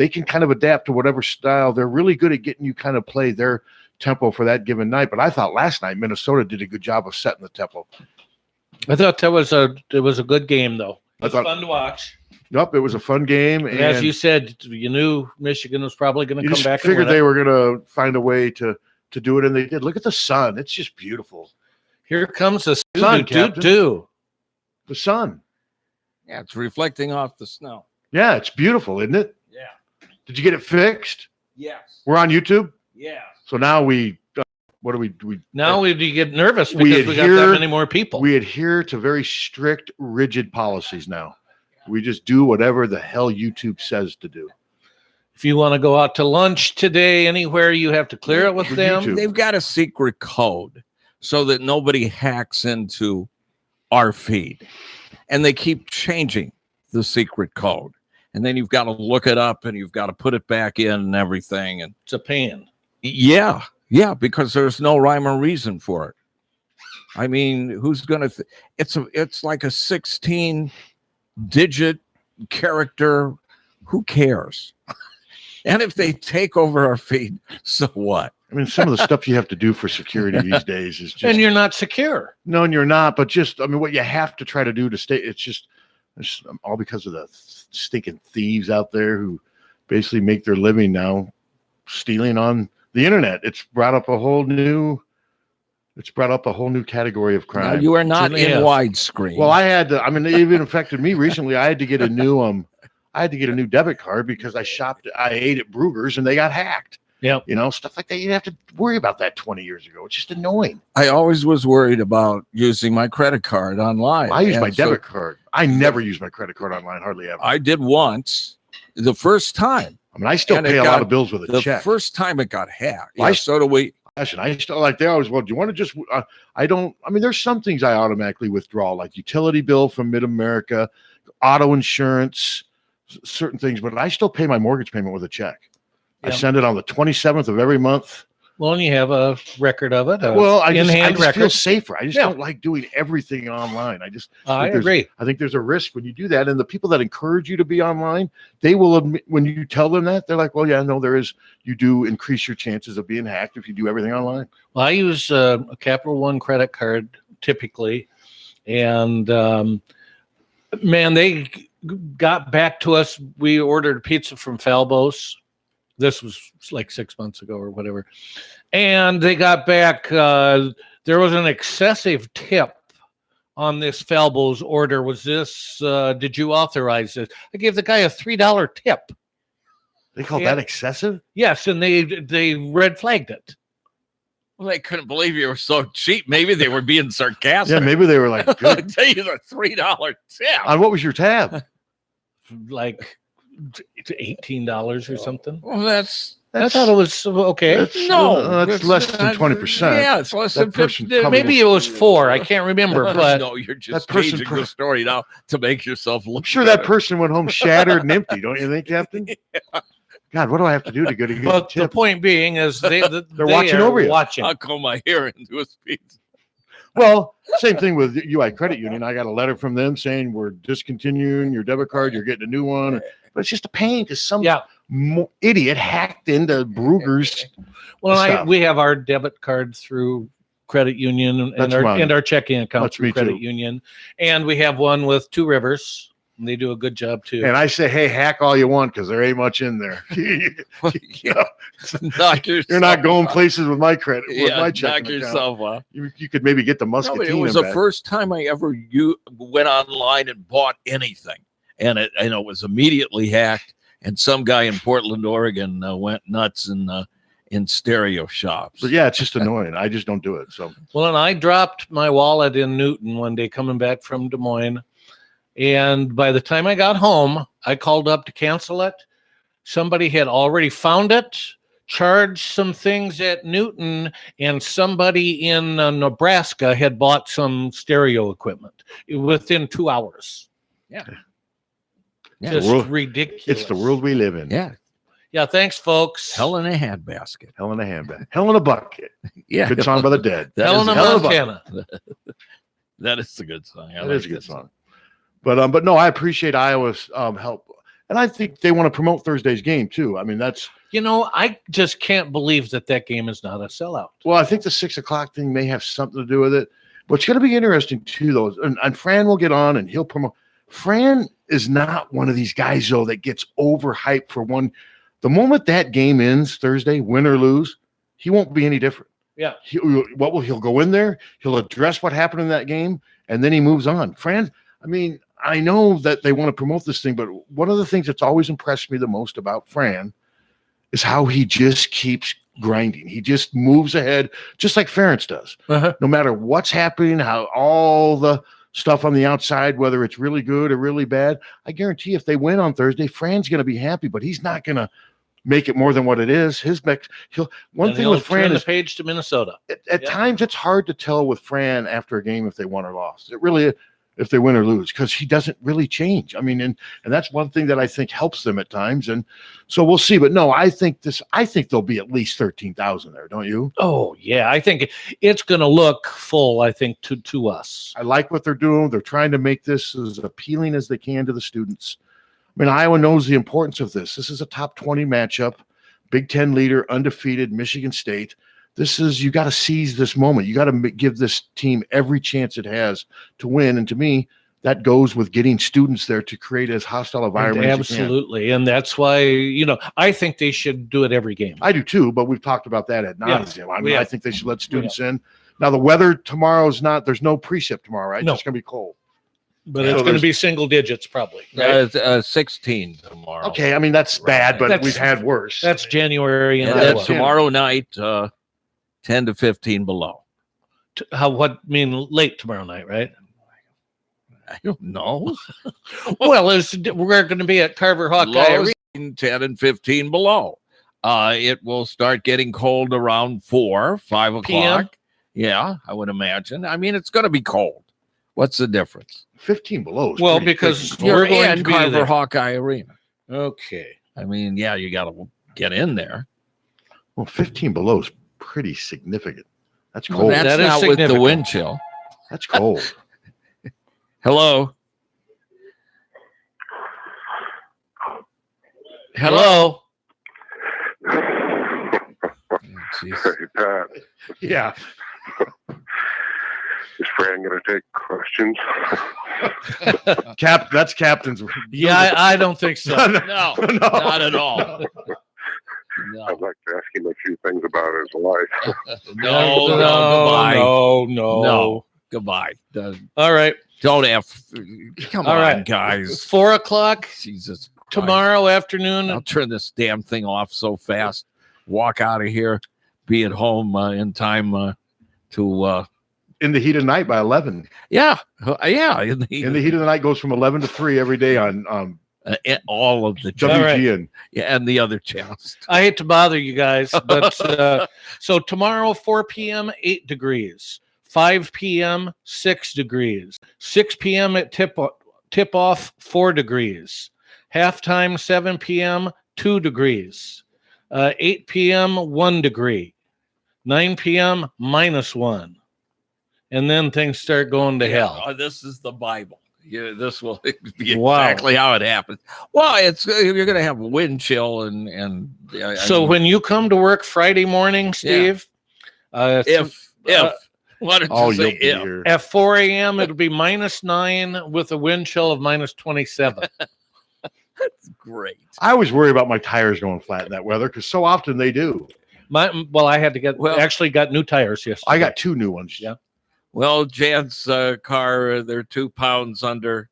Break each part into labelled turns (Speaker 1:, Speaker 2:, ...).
Speaker 1: they can kind of adapt to whatever style. They're really good at getting you kind of play their tempo for that given night. But I thought last night Minnesota did a good job of setting the tempo.
Speaker 2: I thought it was a good game, though. It was fun to watch.
Speaker 1: Yep, it was a fun game.
Speaker 2: And as you said, you knew Michigan was probably going to come back.
Speaker 1: Figured they were going to find a way to do it, and they did. Look at the sun; it's just beautiful.
Speaker 2: Here comes the sun. The
Speaker 1: sun.
Speaker 3: Yeah, it's reflecting off the snow.
Speaker 1: Yeah, it's beautiful, isn't it?
Speaker 3: Yeah.
Speaker 1: Did you get it fixed?
Speaker 3: Yes.
Speaker 1: We're on YouTube.
Speaker 3: Yeah.
Speaker 1: So now we
Speaker 2: get nervous because we got that many more people.
Speaker 1: We adhere to very strict, rigid policies now. We just do whatever the hell YouTube says to do.
Speaker 2: If you want to go out to lunch today, anywhere, you have to clear it with them.
Speaker 1: YouTube.
Speaker 3: They've got a secret code so that nobody hacks into our feed. And they keep changing the secret code. And then you've got to look it up and you've got to put it back in and everything. And
Speaker 2: it's a pain.
Speaker 3: Yeah, because there's no rhyme or reason for it. I mean, who's going to it's like a 16-digit character. Who cares? And if they take over our feed, so what?
Speaker 1: I mean, some of the stuff you have to do for security these days is just...
Speaker 2: And you're not secure.
Speaker 1: No, and you're not. But just, I mean, what you have to try to do to stay, it's all because of the stinking thieves out there who basically make their living now stealing on the internet. It's brought up a whole new category of crime.
Speaker 3: Now, you are not in widescreen.
Speaker 1: Well, I had to, I mean, it even affected me recently. I had to get a new debit card because I ate at Brugger's and they got hacked.
Speaker 2: Yeah.
Speaker 1: You know, stuff like that. You didn't have to worry about that 20 years ago. It's just annoying.
Speaker 3: I always was worried about using my credit card online.
Speaker 1: I use my debit card. I never use my credit card online, hardly ever.
Speaker 3: I did once, the first time.
Speaker 1: I mean, I still pay a lot of bills with a check.
Speaker 3: The first time it got hacked. Yeah, so do we.
Speaker 1: I still like they always, well, do you want to just, I mean, there's some things I automatically withdraw, like utility bill from Mid-America, auto insurance, certain things, but I still pay my mortgage payment with a check. Yeah. I send it on the 27th of every month.
Speaker 2: Well, and you have a record of it.
Speaker 1: I just feel safer. I just don't like doing everything online. I agree. I think there's a risk when you do that. And the people that encourage you to be online, they will admit, when you tell them that, they're like, well, yeah, no, you do increase your chances of being hacked if you do everything online.
Speaker 2: Well, I use a Capital One credit card typically. And man, they got back to us. We ordered pizza from Falbo's. This was like 6 months ago or whatever. And they got back, there was an excessive tip on this Falbo's order. Was this, did you authorize this? I gave the guy a $3 tip.
Speaker 1: They call that excessive?
Speaker 2: Yes, and they red flagged it.
Speaker 3: Well, they couldn't believe you were so cheap. Maybe they were being sarcastic.
Speaker 1: Yeah, maybe they were like, good.
Speaker 3: I'll tell you the $3 tip.
Speaker 1: On what was your tab?
Speaker 2: Like $18 or something.
Speaker 3: Well,
Speaker 2: I thought it was okay.
Speaker 1: That's less than 20%.
Speaker 3: Yeah, it's less than 50%.
Speaker 2: Maybe it was 4. I can't remember. But
Speaker 3: no, you're just changing the story now to make yourself look.
Speaker 1: I'm sure that person went home shattered and empty. Don't you think, Captain? Yeah. God, what do I have to do to get a good tip?
Speaker 2: The point being is they're
Speaker 1: watching over you.
Speaker 3: I'll comb my hair into his pizza.
Speaker 1: Well, same thing with UI Credit Union. I got a letter from them saying we're discontinuing your debit card. You're getting a new one. But it's just a pain because some idiot hacked into Brugger's.
Speaker 2: Well, we have our debit card through credit union and our checking account through credit union. And we have one with Two Rivers. And they do a good job too.
Speaker 1: And I say, hey, hack all you want because there ain't much in there. You're not going places with my credit. With my checking
Speaker 3: knock yourself off.
Speaker 1: You could maybe get the Muscatine.
Speaker 3: It was the first time I ever went online and bought anything, and it was immediately hacked. And some guy in Portland, Oregon, went nuts in stereo shops.
Speaker 1: But yeah, it's just annoying. I just don't do it. So
Speaker 2: and I dropped my wallet in Newton one day coming back from Des Moines. And by the time I got home, I called up to cancel it. Somebody had already found it, charged some things at Newton, and somebody in Nebraska had bought some stereo equipment within 2 hours.
Speaker 3: Yeah.
Speaker 2: Just ridiculous.
Speaker 1: It's the world we live in.
Speaker 3: Yeah.
Speaker 2: Yeah, thanks, folks.
Speaker 3: Hell in a handbasket.
Speaker 1: Hell in a handbag. Hell in a bucket.
Speaker 3: Yeah.
Speaker 1: Good song by the Dead.
Speaker 2: Hell in a Montana.
Speaker 3: That is a good song.
Speaker 1: That is a good song. But no, I appreciate Iowa's help. And I think they want to promote Thursday's game too. I mean, that's
Speaker 2: I just can't believe that game is not a sellout.
Speaker 1: well, I think the 6 o'clock thing may have something to do with it. But it's going to be interesting too, though. And Fran will get on and he'll promote. Fran is not one of these guys though that gets overhyped for one. The moment that game ends Thursday, win or lose, he won't be any different.
Speaker 2: Yeah.
Speaker 1: He'll go in there, he'll address what happened in that game, and then he moves on. Fran, I mean, I know that they want to promote this thing, but one of the things that's always impressed me the most about Fran is how he just keeps grinding. He just moves ahead, just like Ferentz does.
Speaker 2: Uh-huh.
Speaker 1: No matter what's happening, how all the stuff on the outside, whether it's really good or really bad, I guarantee if they win on Thursday, Fran's going to be happy, but he's not going to make it more than what it is. He'll with Fran
Speaker 2: turn
Speaker 1: is
Speaker 2: the page to Minnesota.
Speaker 1: At times it's hard to tell with Fran after a game if they won or lost. It really, if they win or lose, because he doesn't really change. I mean, and that's one thing that I think helps them at times. And so we'll see. But no, I think there'll be at least 13,000 there, don't you?
Speaker 2: Oh yeah, I think it's going to look full. I think to us.
Speaker 1: I like what they're doing. They're trying to make this as appealing as they can to the students. I mean, Iowa knows the importance of this. This is a top 20 matchup, Big Ten leader, undefeated, Michigan State. You got to seize this moment. You got to give this team every chance it has to win. And to me, that goes with getting students there to create as hostile environment as you can.
Speaker 2: Absolutely. And that's why, I think they should do it every game.
Speaker 1: I do too, but we've talked about that at nauseam.
Speaker 2: Yeah.
Speaker 1: I mean, I think they should let students in. Now, the weather tomorrow's there's no precip tomorrow, right?
Speaker 2: No.
Speaker 1: It's going to be cold.
Speaker 2: But it's going to be single digits probably. Right?
Speaker 3: It's 16 tomorrow.
Speaker 1: Okay, I mean, that's bad, but we've had worse.
Speaker 2: That's January.
Speaker 3: And then tomorrow night, 10 to 15 below.
Speaker 2: Late tomorrow night, right?
Speaker 3: I don't know.
Speaker 2: Well, we're going to be at Carver Hawkeye Arena.
Speaker 3: 10 and 15 below. It will start getting cold around 5 o'clock.
Speaker 2: PM?
Speaker 3: Yeah, I would imagine. I mean, it's going to be cold. What's the difference?
Speaker 1: 15 below.
Speaker 2: Well, because
Speaker 3: you're
Speaker 2: we're going
Speaker 3: in
Speaker 2: to be
Speaker 3: Carver
Speaker 2: there.
Speaker 3: Hawkeye Arena.
Speaker 2: Okay.
Speaker 3: I mean, yeah, you got to get in there.
Speaker 1: Well, 15 below is pretty significant. That's cold.
Speaker 3: Well, that's
Speaker 2: That is
Speaker 3: not with the
Speaker 2: significant.
Speaker 3: wind chill.
Speaker 1: That's cold.
Speaker 3: Hello.
Speaker 2: Hello.
Speaker 3: Jeez.
Speaker 4: Hey, Pat,
Speaker 1: Yeah.
Speaker 4: is Fran going to take questions?
Speaker 1: That's captain's.
Speaker 2: Yeah, I don't think so.
Speaker 3: No, not at all. No,
Speaker 4: I'd like to ask him a few things about his life.
Speaker 3: no, goodbye.
Speaker 2: No.
Speaker 3: Goodbye.
Speaker 2: All right.
Speaker 3: Don't have. Come
Speaker 2: All
Speaker 3: on,
Speaker 2: right.
Speaker 3: guys.
Speaker 2: 4 o'clock
Speaker 3: Jesus Christ.
Speaker 2: tomorrow afternoon.
Speaker 3: I'll turn this damn thing off so fast. Walk out of here. Be at home in time to.
Speaker 1: In the heat of the night by 11.
Speaker 3: Yeah.
Speaker 1: In the heat of the night goes from 11 to 3 every day on
Speaker 3: all of the
Speaker 1: WGN.
Speaker 3: Yeah, and the other channels.
Speaker 2: I hate to bother you guys, but so tomorrow, 4 p.m., 8 degrees. 5 p.m., 6 degrees. 6 p.m. at tip-off, 4 degrees. Halftime, 7 p.m., 2 degrees. 8 p.m., 1 degree. 9 p.m., -1. And then things start going to hell.
Speaker 3: Oh, this is the Bible. Yeah, this will be exactly how it happens. Well, you're going to have wind chill and
Speaker 2: so when you come to work Friday morning, Steve,
Speaker 3: why don't you say
Speaker 1: You'll be
Speaker 3: if?
Speaker 1: here.
Speaker 2: at 4 a.m. it'll be -9 with a wind chill of -27.
Speaker 3: That's great.
Speaker 1: I always worry about my tires going flat in that weather because so often they do.
Speaker 2: I had to got new tires yesterday.
Speaker 1: I got 2 new ones.
Speaker 2: Yeah.
Speaker 3: Well, Jan's car, they're 2 pounds under,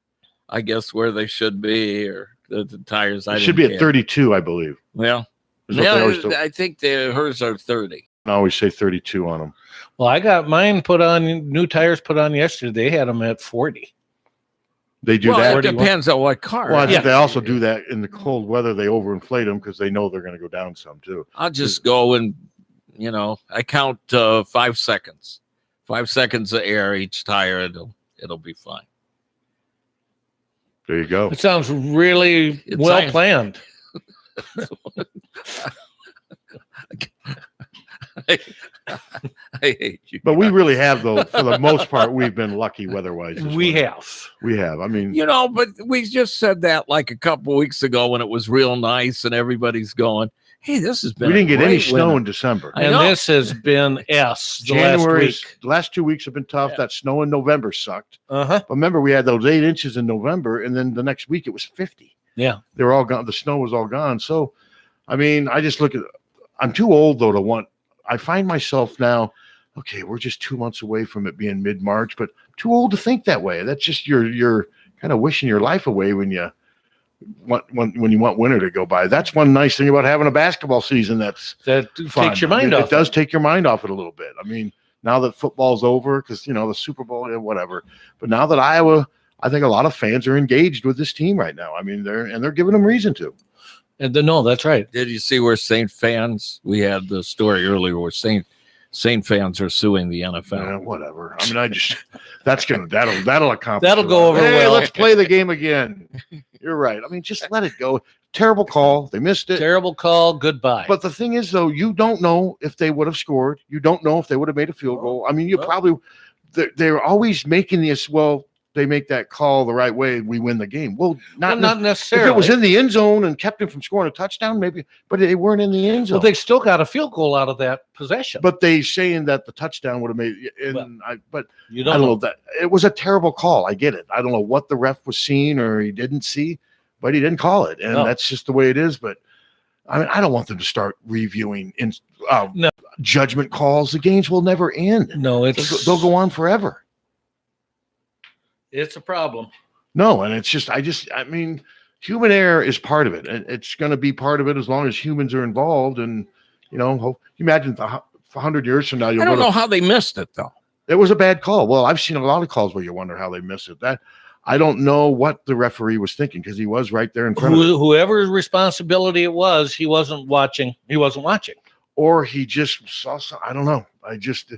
Speaker 3: I guess, where they should be, or the tires.
Speaker 1: It should be at 32, I believe.
Speaker 3: Well,
Speaker 1: Is what they always do.
Speaker 3: I think hers are 30.
Speaker 1: I always say 32 on them.
Speaker 2: Well, I got mine new tires put on yesterday. They had them at 40.
Speaker 1: They do
Speaker 3: Well,
Speaker 1: that.
Speaker 3: it depends on what car.
Speaker 1: Well, I think
Speaker 2: Yeah.
Speaker 1: they also do that in the cold weather. They overinflate them because they know they're going to go down some too.
Speaker 3: I'll just go and, I count 5 seconds. 5 seconds of air each tire. It'll be fine.
Speaker 1: There you go.
Speaker 2: It sounds really
Speaker 3: It's
Speaker 2: well
Speaker 3: nice.
Speaker 2: planned.
Speaker 3: I hate you.
Speaker 1: But we really have, though, for the most part, we've been lucky weather-wise. this
Speaker 2: We
Speaker 1: winter.
Speaker 2: have.
Speaker 1: We have. I mean,
Speaker 3: You know, but we just said that like a couple weeks ago when it was real nice and everybody's going, hey, this has been
Speaker 1: we didn't get any
Speaker 3: great
Speaker 1: snow
Speaker 3: winter.
Speaker 1: in December.
Speaker 3: I
Speaker 2: And
Speaker 3: know.
Speaker 2: this has been the last
Speaker 1: January,
Speaker 2: week.
Speaker 1: the last 2 weeks have been tough.
Speaker 2: Yeah.
Speaker 1: That snow in November sucked.
Speaker 2: Uh-huh.
Speaker 1: But remember, we had those 8 inches in November, and then the next week it was 50.
Speaker 2: Yeah.
Speaker 1: They were all gone. The snow was all gone. So, I mean, I just look at. I'm too old though to want. I find myself now. Okay, we're just 2 months away from it being mid-March, but I'm too old to think that way. That's just you're kind of wishing your life away when you when you want winter to go by. That's one nice thing about having a basketball season. That's
Speaker 2: That
Speaker 1: fun.
Speaker 2: takes your mind off.
Speaker 1: It does take your mind off it a little bit. I mean, now that football's over, because the Super Bowl and whatever. But now that Iowa, I think a lot of fans are engaged with this team right now. I mean, they're giving them reason to.
Speaker 2: No, that's right.
Speaker 3: Did you see where Saint fans? We had the story earlier where Saint fans are suing the NFL.
Speaker 1: Yeah, whatever. I mean, that'll accomplish.
Speaker 2: That'll
Speaker 1: a
Speaker 2: go
Speaker 1: lot.
Speaker 2: over
Speaker 1: Hey,
Speaker 2: well.
Speaker 1: let's play the game again. You're right. I mean, just let it go. Terrible call. They missed it.
Speaker 2: Terrible call. Goodbye.
Speaker 1: But the thing is, though, you don't know if they would have scored. You don't know if they would have made a field goal. I mean, they're always making this. Well, they make that call the right way, we win the game. Well, not
Speaker 2: necessarily.
Speaker 1: If it was in the end zone and kept him from scoring a touchdown, maybe, but they weren't in the end zone.
Speaker 2: Well, they still got a field goal out of that possession.
Speaker 1: But they saying that the touchdown would have made. But
Speaker 2: you
Speaker 1: I
Speaker 2: don't
Speaker 1: don't know
Speaker 2: know.
Speaker 1: that it was a terrible call. I get it. I don't know what the ref was seeing or he didn't see, but he didn't call it, and
Speaker 2: No.
Speaker 1: that's just the way it is. But I mean, I don't want them to start reviewing
Speaker 2: No.
Speaker 1: judgment calls. The games will never end.
Speaker 2: No,
Speaker 1: They'll go on forever.
Speaker 2: It's a problem.
Speaker 1: No, and it's just I mean, human error is part of it, and it's going to be part of it as long as humans are involved. And imagine 100 years from now,
Speaker 3: I don't know how they missed it though.
Speaker 1: It was a bad call. Well, I've seen a lot of calls where you wonder how they missed it. That I don't know what the referee was thinking because he was right there in front of him.
Speaker 2: Whoever's responsibility it was, he wasn't watching. He wasn't watching.
Speaker 1: Or he just saw some. I don't know. I just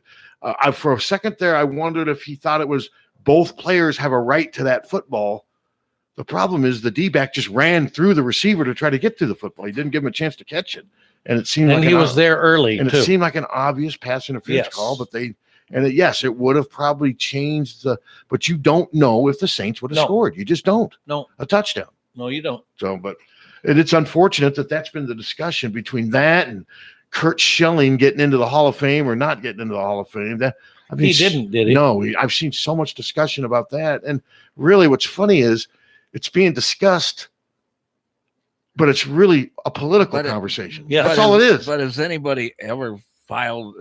Speaker 1: for a second there, I wondered if he thought it was both players have a right to that football. The problem is the D-back just ran through the receiver to try to get to the football. He didn't give him a chance to catch it, and it seemed
Speaker 2: And
Speaker 1: like
Speaker 2: he was there early
Speaker 1: and
Speaker 2: too.
Speaker 1: it seemed like an obvious pass interference
Speaker 2: Yes.
Speaker 1: call. But yes, it would have probably changed but you don't know if the Saints would have
Speaker 2: No.
Speaker 1: scored. You just don't.
Speaker 2: No,
Speaker 1: A touchdown.
Speaker 2: no, you don't.
Speaker 1: So, but it's unfortunate that that's been the discussion between that and Kurt Schilling getting into the Hall of Fame or not getting into the Hall of Fame.
Speaker 2: He didn't, did he?
Speaker 1: No, I've seen so much discussion about that. And really what's funny is it's being discussed, but it's really a political conversation.
Speaker 2: Yeah.
Speaker 1: That's all it is.
Speaker 3: But has anybody ever filed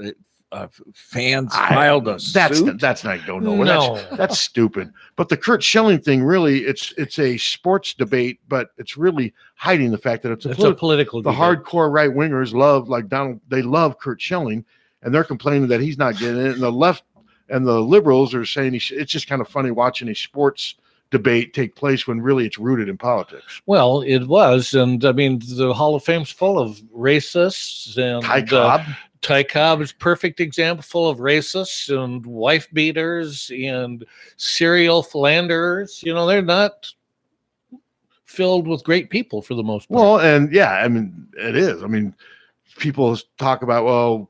Speaker 3: fans filed a suit?
Speaker 1: That's not going nowhere.
Speaker 2: No.
Speaker 1: That's stupid. But the Kurt Schilling thing, really, it's a sports debate, but it's really hiding the fact that it's a
Speaker 2: political.
Speaker 1: The
Speaker 2: debate.
Speaker 1: hardcore right wingers love Donald. They love Kurt Schilling, and they're complaining that he's not getting it. And the left and the liberals are saying it's just kind of funny watching a sports debate take place when really it's rooted in politics.
Speaker 2: Well, it was, and I mean the Hall of Fame's full of racists and
Speaker 1: Ty Cobb.
Speaker 2: Ty Cobb is a perfect example, full of racists and wife beaters and serial philanderers. They're not filled with great people for the most part.
Speaker 1: Well, and yeah, I mean it is. I mean, people talk about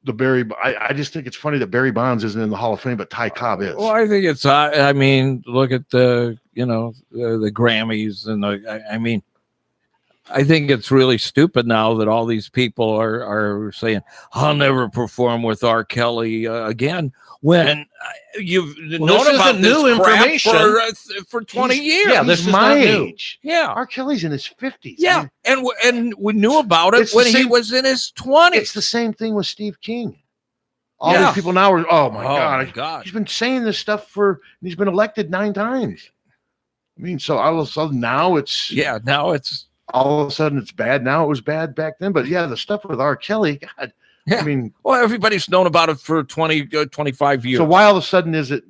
Speaker 1: I just think it's funny that Barry Bonds isn't in the Hall of Fame, but Ty Cobb is.
Speaker 3: Well, I think it's. I mean, look at the Grammys and I mean, I think it's really stupid now that all these people are saying I'll never perform with R. Kelly again when you've known about this
Speaker 2: new
Speaker 3: crap
Speaker 2: information
Speaker 3: for 20 years.
Speaker 2: Yeah, this
Speaker 1: He's
Speaker 2: is
Speaker 1: my
Speaker 2: not new.
Speaker 1: age.
Speaker 3: Yeah.
Speaker 1: R. Kelly's in his 50s.
Speaker 3: Yeah, and we knew about it
Speaker 1: It's the
Speaker 3: when he
Speaker 1: same-
Speaker 3: was in his 20s.
Speaker 1: It's the same thing with Steve King. All
Speaker 3: Yeah.
Speaker 1: these people now are, oh my
Speaker 3: my
Speaker 1: God.
Speaker 3: God.
Speaker 1: He's been saying this stuff he's been elected 9 times. I mean, so all of a sudden now it's all of a sudden it's bad. Now it was bad back then. But yeah, the stuff with R. Kelly, God,
Speaker 3: Yeah.
Speaker 1: I mean,
Speaker 3: Well, everybody's known about it for 25 years.
Speaker 1: so why all of a sudden is it?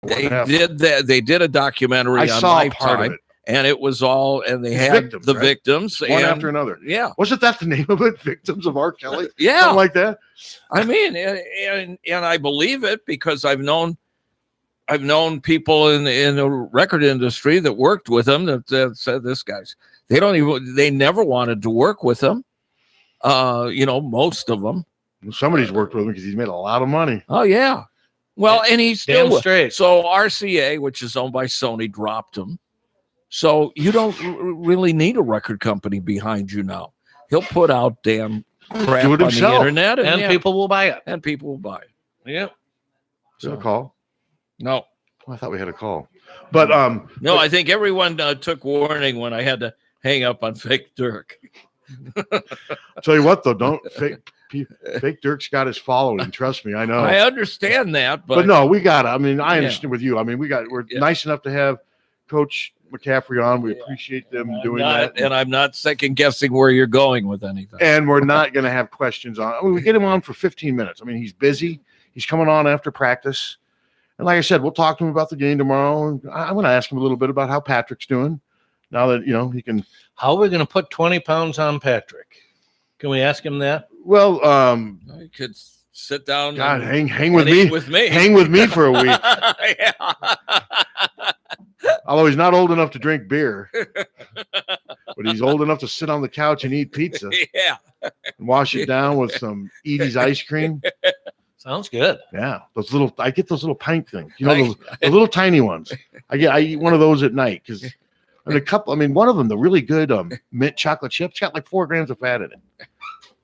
Speaker 3: They did a documentary
Speaker 1: I
Speaker 3: on
Speaker 1: saw part of
Speaker 3: Lifetime,
Speaker 1: it.
Speaker 3: and it was all, and they
Speaker 1: It's
Speaker 3: had
Speaker 1: victims,
Speaker 3: the
Speaker 1: right?
Speaker 3: victims
Speaker 1: One
Speaker 3: and-
Speaker 1: after another.
Speaker 3: Yeah,
Speaker 1: Wasn't that the name of it? Victims of R. Kelly?
Speaker 3: yeah.
Speaker 1: Something like that?
Speaker 3: I mean, and I believe it because I've known people in the record industry that worked with him that said this guy's. They never wanted to work with him. Most of them.
Speaker 1: Somebody's worked with him because he's made a lot of money.
Speaker 3: Oh yeah. Well, and he's
Speaker 2: Damn
Speaker 3: still
Speaker 2: straight.
Speaker 3: So RCA, which is owned by Sony, dropped him. So you don't really need a record company behind you now. He'll put out damn crap
Speaker 1: Do it
Speaker 3: on the
Speaker 1: himself.
Speaker 3: internet,
Speaker 2: And
Speaker 3: yeah,
Speaker 2: people will buy it.
Speaker 3: and people will buy it.
Speaker 2: Yeah.
Speaker 1: Is that a call?
Speaker 3: No,
Speaker 1: Oh, I thought we had a call. But
Speaker 3: no, I think everyone took warning when I had to hang up on Fake Dirk.
Speaker 1: I'll tell you what, though, don't fake Dirk's got his following. Trust me, I know.
Speaker 3: I understand that,
Speaker 1: but no, we got it. I mean, I
Speaker 3: Yeah.
Speaker 1: understand with you. I mean, we're
Speaker 3: Yeah.
Speaker 1: nice enough to have Coach McCaffery on. We appreciate them doing that.
Speaker 3: And I'm not second guessing where you're going with anything.
Speaker 1: And we're not going to have questions on. I mean, we get him on for 15 minutes. I mean, he's busy. He's coming on after practice. And like I said, we'll talk to him about the game tomorrow. And I'm going to ask him a little bit about how Patrick's doing now that, he can.
Speaker 2: How are we going to put 20 pounds on Patrick? Can we ask him that?
Speaker 1: Well,
Speaker 3: You could sit down
Speaker 1: God,
Speaker 3: and
Speaker 1: hang with
Speaker 3: and eat
Speaker 1: me.
Speaker 3: with me.
Speaker 1: Hang with me for a week.
Speaker 3: Yeah.
Speaker 1: Although he's not old enough to drink beer, but he's old enough to sit on the couch and eat pizza
Speaker 3: Yeah.
Speaker 1: and wash it down with some Edie's ice cream.
Speaker 2: Sounds good.
Speaker 1: Yeah, I get those little pint things. Those the little tiny ones. I eat one of those at night because one of them, the really good mint chocolate chips, got like 4 grams of fat in it.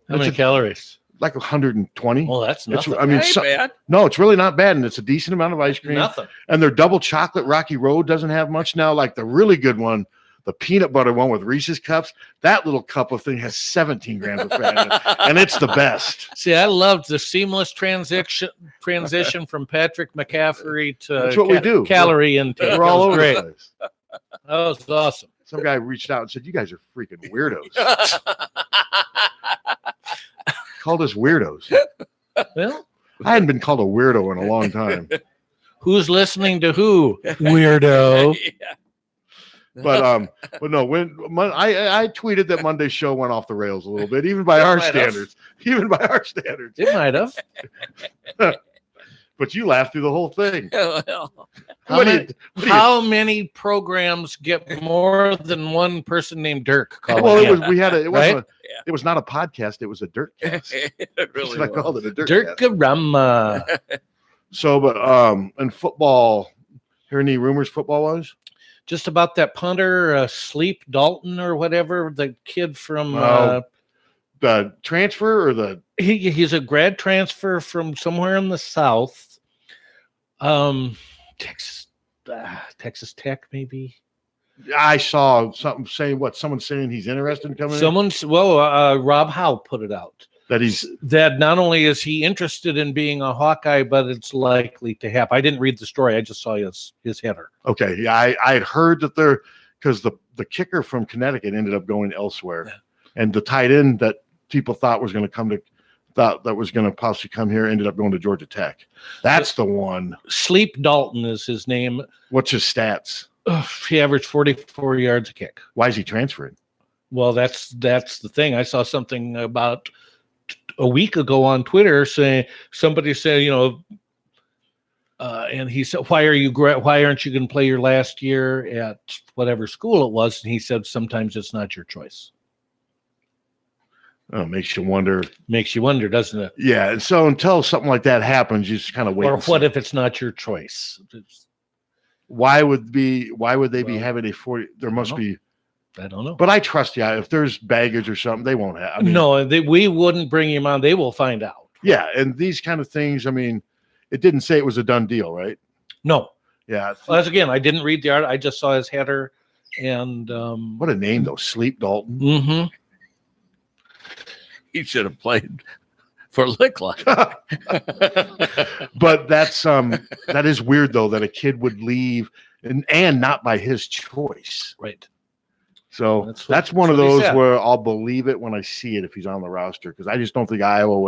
Speaker 2: How many calories?
Speaker 1: Like 120.
Speaker 2: Well, that's
Speaker 1: It's,
Speaker 2: nothing.
Speaker 1: I mean,
Speaker 3: Bad.
Speaker 1: no, it's really not bad, and it's a decent amount of ice cream.
Speaker 2: Nothing.
Speaker 1: And their double chocolate Rocky Road doesn't have much now. Like the really good one, the peanut butter one with Reese's cups, that little cup of thing has 17 grams of fat in it, and it's the best.
Speaker 2: See, I loved the seamless transition from Patrick McCaffery to
Speaker 1: That's what we do.
Speaker 2: calorie intake.
Speaker 1: We're all
Speaker 2: That was
Speaker 1: over
Speaker 2: great.
Speaker 1: the place.
Speaker 2: That was awesome.
Speaker 1: Some guy reached out and said, "You guys are freaking weirdos." Called us weirdos.
Speaker 2: Well,
Speaker 1: I hadn't been called a weirdo in a long time.
Speaker 2: who's listening to who? Weirdo.
Speaker 1: But no, I tweeted that Monday's show went off the rails a little bit, even by our
Speaker 2: might have.
Speaker 1: standards. Even by our standards.
Speaker 2: It might have.
Speaker 1: But you laughed through the whole thing.
Speaker 2: How,
Speaker 1: What do
Speaker 2: many,
Speaker 1: you- what do you-
Speaker 2: how many programs get more than one person named Dirk calling
Speaker 1: Well,
Speaker 2: in? Right?
Speaker 1: it was not a podcast. It was a dirt cast.
Speaker 3: It
Speaker 1: That's
Speaker 3: really
Speaker 1: what I
Speaker 3: was.
Speaker 1: called it, a dirt cast.
Speaker 2: Dirk-a-rama.
Speaker 1: So, but in football, hear any rumors football was?
Speaker 2: Just about that punter, Sleep Dalton or whatever, the kid from
Speaker 1: The transfer or the
Speaker 2: he's a grad transfer from somewhere in the South. Texas Tech, maybe.
Speaker 1: I saw something saying someone saying he's interested in coming
Speaker 2: Rob Howe put it out.
Speaker 1: that he's
Speaker 2: That not only is he interested in being a Hawkeye, but it's likely to happen. I didn't read the story. I just saw his header.
Speaker 1: okay. Yeah, I had heard that because the kicker from Connecticut ended up going elsewhere, and the tight end that people thought was going to possibly come here ended up going to Georgia Tech. That's the one.
Speaker 2: Sleep Dalton is his name.
Speaker 1: What's his stats?
Speaker 2: He averaged 44 yards a kick.
Speaker 1: Why is he transferring?
Speaker 2: Well, that's the thing. I saw something about a week ago on Twitter saying somebody said, and he said, why aren't you going to play your last year at whatever school it was? And he said, sometimes it's not your choice.
Speaker 1: Oh, makes you wonder.
Speaker 2: Makes you wonder, doesn't it?
Speaker 1: Yeah, and so until something like that happens, you just kind of wait.
Speaker 2: Or
Speaker 1: and
Speaker 2: what
Speaker 1: see.
Speaker 2: if it's not your choice?
Speaker 1: Why would they be
Speaker 2: Well,
Speaker 1: having a 40? There must
Speaker 2: know.
Speaker 1: be.
Speaker 2: I don't know.
Speaker 1: But I trust you. If there's baggage or something, they won't have. I mean,
Speaker 2: No, we wouldn't bring him on. They will find out.
Speaker 1: Yeah, and these kind of things. I mean, it didn't say it was a done deal, right?
Speaker 2: No.
Speaker 1: Yeah.
Speaker 2: Well, that's again, I didn't read the article. I just saw his header. And
Speaker 1: What a name, though. Sleep Dalton.
Speaker 2: mhm.
Speaker 3: He should have played for Licklight.
Speaker 1: But that is weird though that a kid would leave and not by his choice.
Speaker 2: Right.
Speaker 1: So
Speaker 2: That's
Speaker 1: that's
Speaker 2: what-
Speaker 1: one of
Speaker 2: that's what he
Speaker 1: those
Speaker 2: said.
Speaker 1: where I'll believe it when I see it if he's on the roster because I just don't think Iowa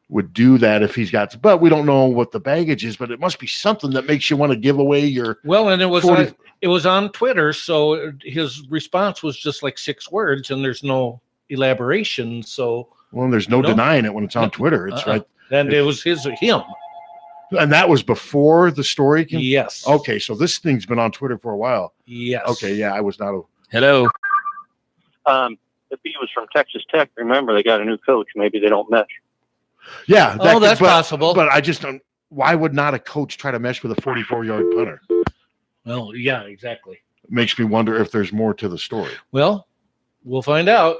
Speaker 1: would do that if he's got. But we don't know what the baggage is. But it must be something that makes you want to give away your.
Speaker 2: Well, and it was
Speaker 1: 40
Speaker 2: it was on Twitter, so his response was just like 6 words, and there's no elaboration. So,
Speaker 1: Well, there's no
Speaker 2: No.
Speaker 1: denying it when it's on Twitter. It's right,
Speaker 2: and it was him.
Speaker 1: and that was before the story came.
Speaker 2: Yes.
Speaker 1: Okay, so this thing's been on Twitter for a while.
Speaker 2: Yes.
Speaker 1: Okay, yeah, I was not.
Speaker 3: Hello.
Speaker 5: If he was from Texas Tech, remember they got a new coach. Maybe they don't mesh.
Speaker 1: Yeah.
Speaker 2: That's possible.
Speaker 1: But I just don't. Why would not a coach try to mesh with a 44-yard punter?
Speaker 2: Well, yeah, exactly.
Speaker 1: Makes me wonder if there's more to the story.
Speaker 2: Well, we'll find out.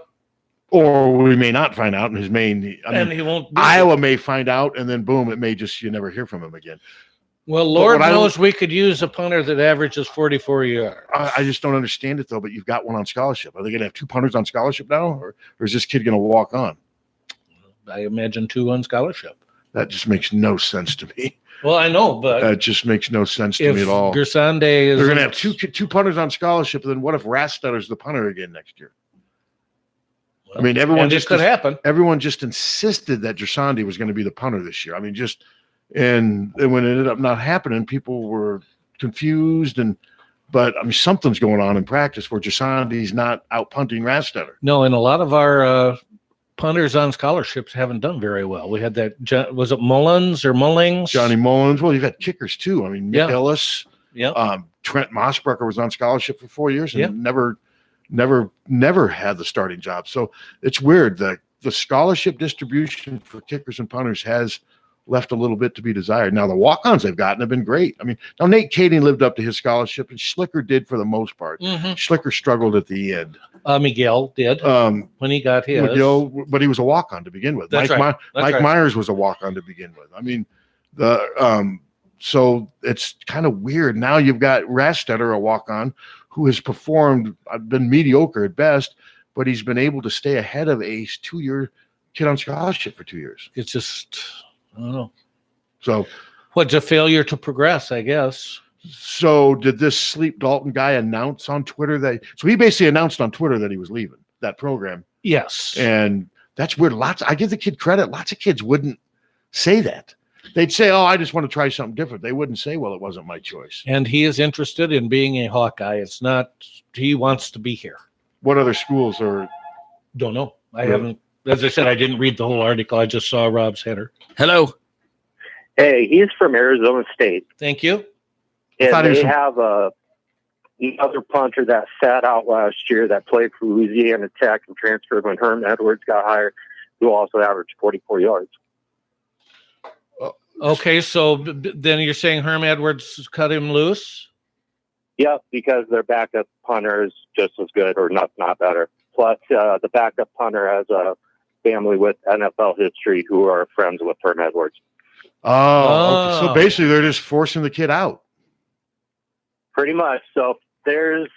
Speaker 1: Or we may not find out. And
Speaker 2: He won't.
Speaker 1: Iowa may find out, and then boom, it may just you never hear from him again.
Speaker 2: Well, Lord knows we could use a punter that averages 44 yards.
Speaker 1: I just don't understand it though. But you've got one on scholarship. Are they going to have 2 punters on scholarship now, or is this kid going to walk on?
Speaker 2: I imagine 2 on scholarship.
Speaker 1: That just makes no sense to me.
Speaker 2: Well, I know, but
Speaker 1: That just makes no sense to me at all.
Speaker 2: Gersande is,
Speaker 1: They're going to have two punters on scholarship. Then what if Rastetter's the punter again next year?
Speaker 2: well,
Speaker 1: I mean, everyone
Speaker 2: this could happen.
Speaker 1: Everyone just insisted that Gersande was going to be the punter this year. I mean, and when it ended up not happening, people were confused. But I mean, something's going on in practice where Gersande's not out punting Rastetter.
Speaker 2: No, and a lot of our punters on scholarships haven't done very well. We had that. Was it Mullins or Mullings?
Speaker 1: Johnny Mullins. Well, you've had kickers too. I mean, Mick Ellis.
Speaker 2: Yeah.
Speaker 1: Trent Mossbrucker was on scholarship for 4 years and never had the starting job. So it's weird. The scholarship distribution for kickers and punters has left a little bit to be desired. Now the walk-ons they've gotten have been great. I mean, now Nate Kading lived up to his scholarship, and Schlicker did for the most part.
Speaker 2: Mm-hmm.
Speaker 1: Schlicker struggled at the end.
Speaker 2: Miguel did when he got his.
Speaker 1: Miguel, but he was a walk-on to begin with.
Speaker 2: That's
Speaker 1: Mike
Speaker 2: right.
Speaker 1: Myers was a walk-on to begin with. I mean, so it's kind of weird. Now you've got Rastetter, a walk-on, who has been mediocre at best, but he's been able to stay ahead of a 2-year kid on scholarship for 2 years.
Speaker 2: It's just, I don't know.
Speaker 1: So
Speaker 2: what's a failure to progress, I guess.
Speaker 1: So did this Sleep Dalton guy announce on Twitter so he basically announced on Twitter that he was leaving that program.
Speaker 2: Yes.
Speaker 1: And that's weird. I give the kid credit. Lots of kids wouldn't say that. They'd say, "Oh, I just want to try something different." They wouldn't say, "Well, it wasn't my choice."
Speaker 2: And he is interested in being a Hawkeye. It's not, he wants to be here.
Speaker 1: What other schools are?
Speaker 2: Don't know. I haven't, as I said, I didn't read the whole article. I just saw Rob's header.
Speaker 3: Hello.
Speaker 5: Hey, he's from Arizona State.
Speaker 2: Thank you.
Speaker 5: And they have another punter that sat out last year that played for Louisiana Tech and transferred when Herm Edwards got hired, who also averaged 44 yards.
Speaker 2: Okay, so then you're saying Herm Edwards cut him loose?
Speaker 5: Yep, because their backup punter is just as good, or not better. Plus, the backup punter has a family with NFL history who are friends with Herm Edwards.
Speaker 1: Oh. Okay. So basically they're just forcing the kid out.
Speaker 5: Pretty much. So there's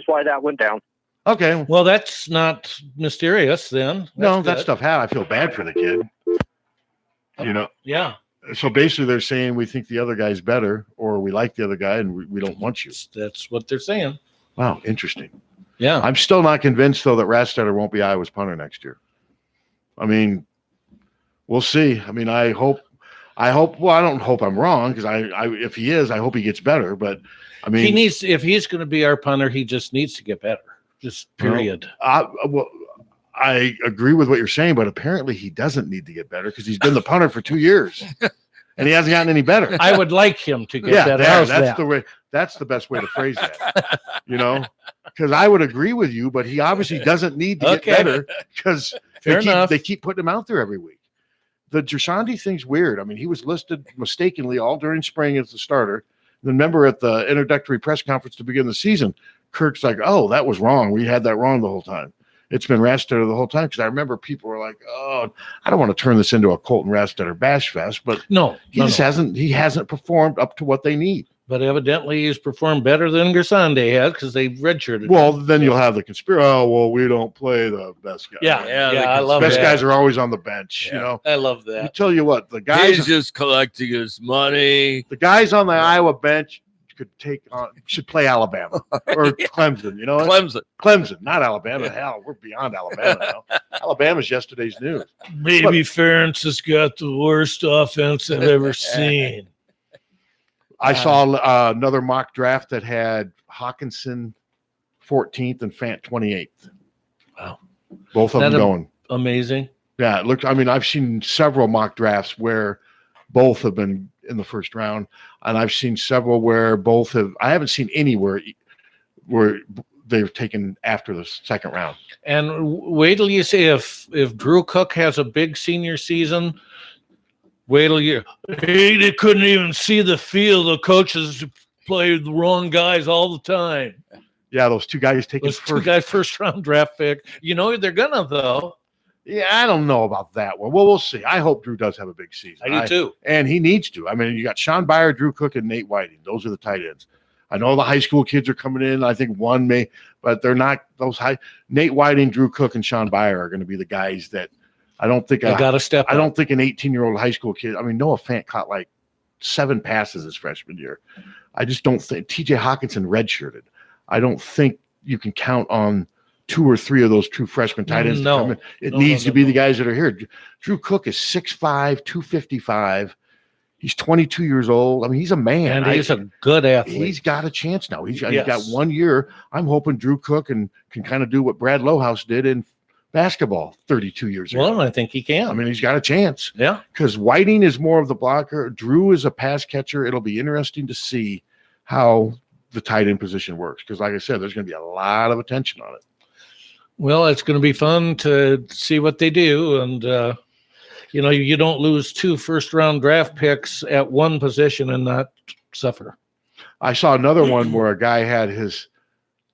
Speaker 5: why that went down.
Speaker 1: Okay.
Speaker 2: Well, that's not mysterious then.
Speaker 1: That stuff happened. I feel bad for the kid.
Speaker 2: Yeah.
Speaker 1: So basically they're saying we think the other guy's better, or we like the other guy and we don't want you.
Speaker 2: That's what they're saying.
Speaker 1: Wow. Interesting.
Speaker 2: Yeah.
Speaker 1: I'm still not convinced though that Rastetter won't be Iowa's punter next year. I mean, we'll see. I mean, I hope, well, I don't hope I'm wrong, because if he is, I hope he gets better. But I mean,
Speaker 2: if he's going to be our punter, he just needs to get better. Just period.
Speaker 1: I agree with what you're saying, but apparently he doesn't need to get better, because he's been the punter for 2 years and he hasn't gotten any better.
Speaker 2: I would like him to get better.
Speaker 1: That's the way. That's the best way to phrase that. Because I would agree with you, but he obviously doesn't need to get better, because they keep putting him out there every week. The Gersande thing's weird. I mean, he was listed mistakenly all during spring as the starter. And remember at the introductory press conference to begin the season, Kirk's like, "Oh, that was wrong. We had that wrong the whole time. It's been Rastetter the whole time." Because I remember people were like, "Oh, I don't want to turn this into a Colton Rastetter bash fest," but he hasn't performed up to what they need.
Speaker 2: But evidently he's performed better than Gersande has, because they redshirted.
Speaker 1: Well, then you'll have the conspiracy. Oh, well, we don't play the best guys.
Speaker 2: Yeah, I love that.
Speaker 1: Best guys are always on the bench.
Speaker 2: I love that.
Speaker 1: I tell you what, the guys
Speaker 3: He's just collecting his money.
Speaker 1: The guys on the Iowa bench should play Alabama or Clemson. Clemson, not Alabama. Hell, we're beyond Alabama now. Alabama's yesterday's news.
Speaker 2: Maybe Ferentz has got the worst offense I've ever seen.
Speaker 1: I saw another mock draft that had Hawkinson 14th and Fant 28th.
Speaker 2: Wow.
Speaker 1: Both of them going.
Speaker 2: Amazing.
Speaker 1: Yeah, it looked. I mean, I've seen several mock drafts where both have been in the first round, and I've seen several where both have. I haven't seen anywhere where they've taken after the second round.
Speaker 2: And wait till you see if Drew Cook has a big senior season, Wait till they couldn't even see the field. The coaches played the wrong guys all the time.
Speaker 1: Yeah, those two guys taking
Speaker 2: first round draft pick. They're gonna though.
Speaker 1: Yeah, I don't know about that one. Well, we'll see. I hope Drew does have a big season.
Speaker 2: I do too.
Speaker 1: And he needs to. I mean, you got Sean Byer, Drew Cook, and Nate Whiting. Those are the tight ends. I know the high school kids are coming in. I think one may, but they're not those high. Nate Whiting, Drew Cook, and Sean Byer are going to be the guys that I don't think.
Speaker 2: I got to step.
Speaker 1: I don't think an 18-year-old high school kid. I mean, Noah Fant caught like 7 passes his freshman year. I just don't think T.J. Hawkinson redshirted. I don't think you can count on 2 or 3 of those true freshman tight ends.
Speaker 2: No,
Speaker 1: it needs to be the guys that are here. Drew Cook is 6'5", 255. He's 22 years old. I mean, he's a man.
Speaker 2: And he's a good athlete.
Speaker 1: He's got a chance now. He's got 1 year. I'm hoping Drew Cook can kind of do what Brad Lohaus did in basketball 32 years ago.
Speaker 2: Well, I think he can.
Speaker 1: I mean, he's got a chance.
Speaker 2: Yeah.
Speaker 1: Because Whiting is more of the blocker. Drew is a pass catcher. It'll be interesting to see how the tight end position works. Because like I said, there's going to be a lot of attention on it.
Speaker 2: Well, it's going to be fun to see what they do. And, you don't lose 2 first-round draft picks at one position and not suffer.
Speaker 1: I saw another one where a guy had his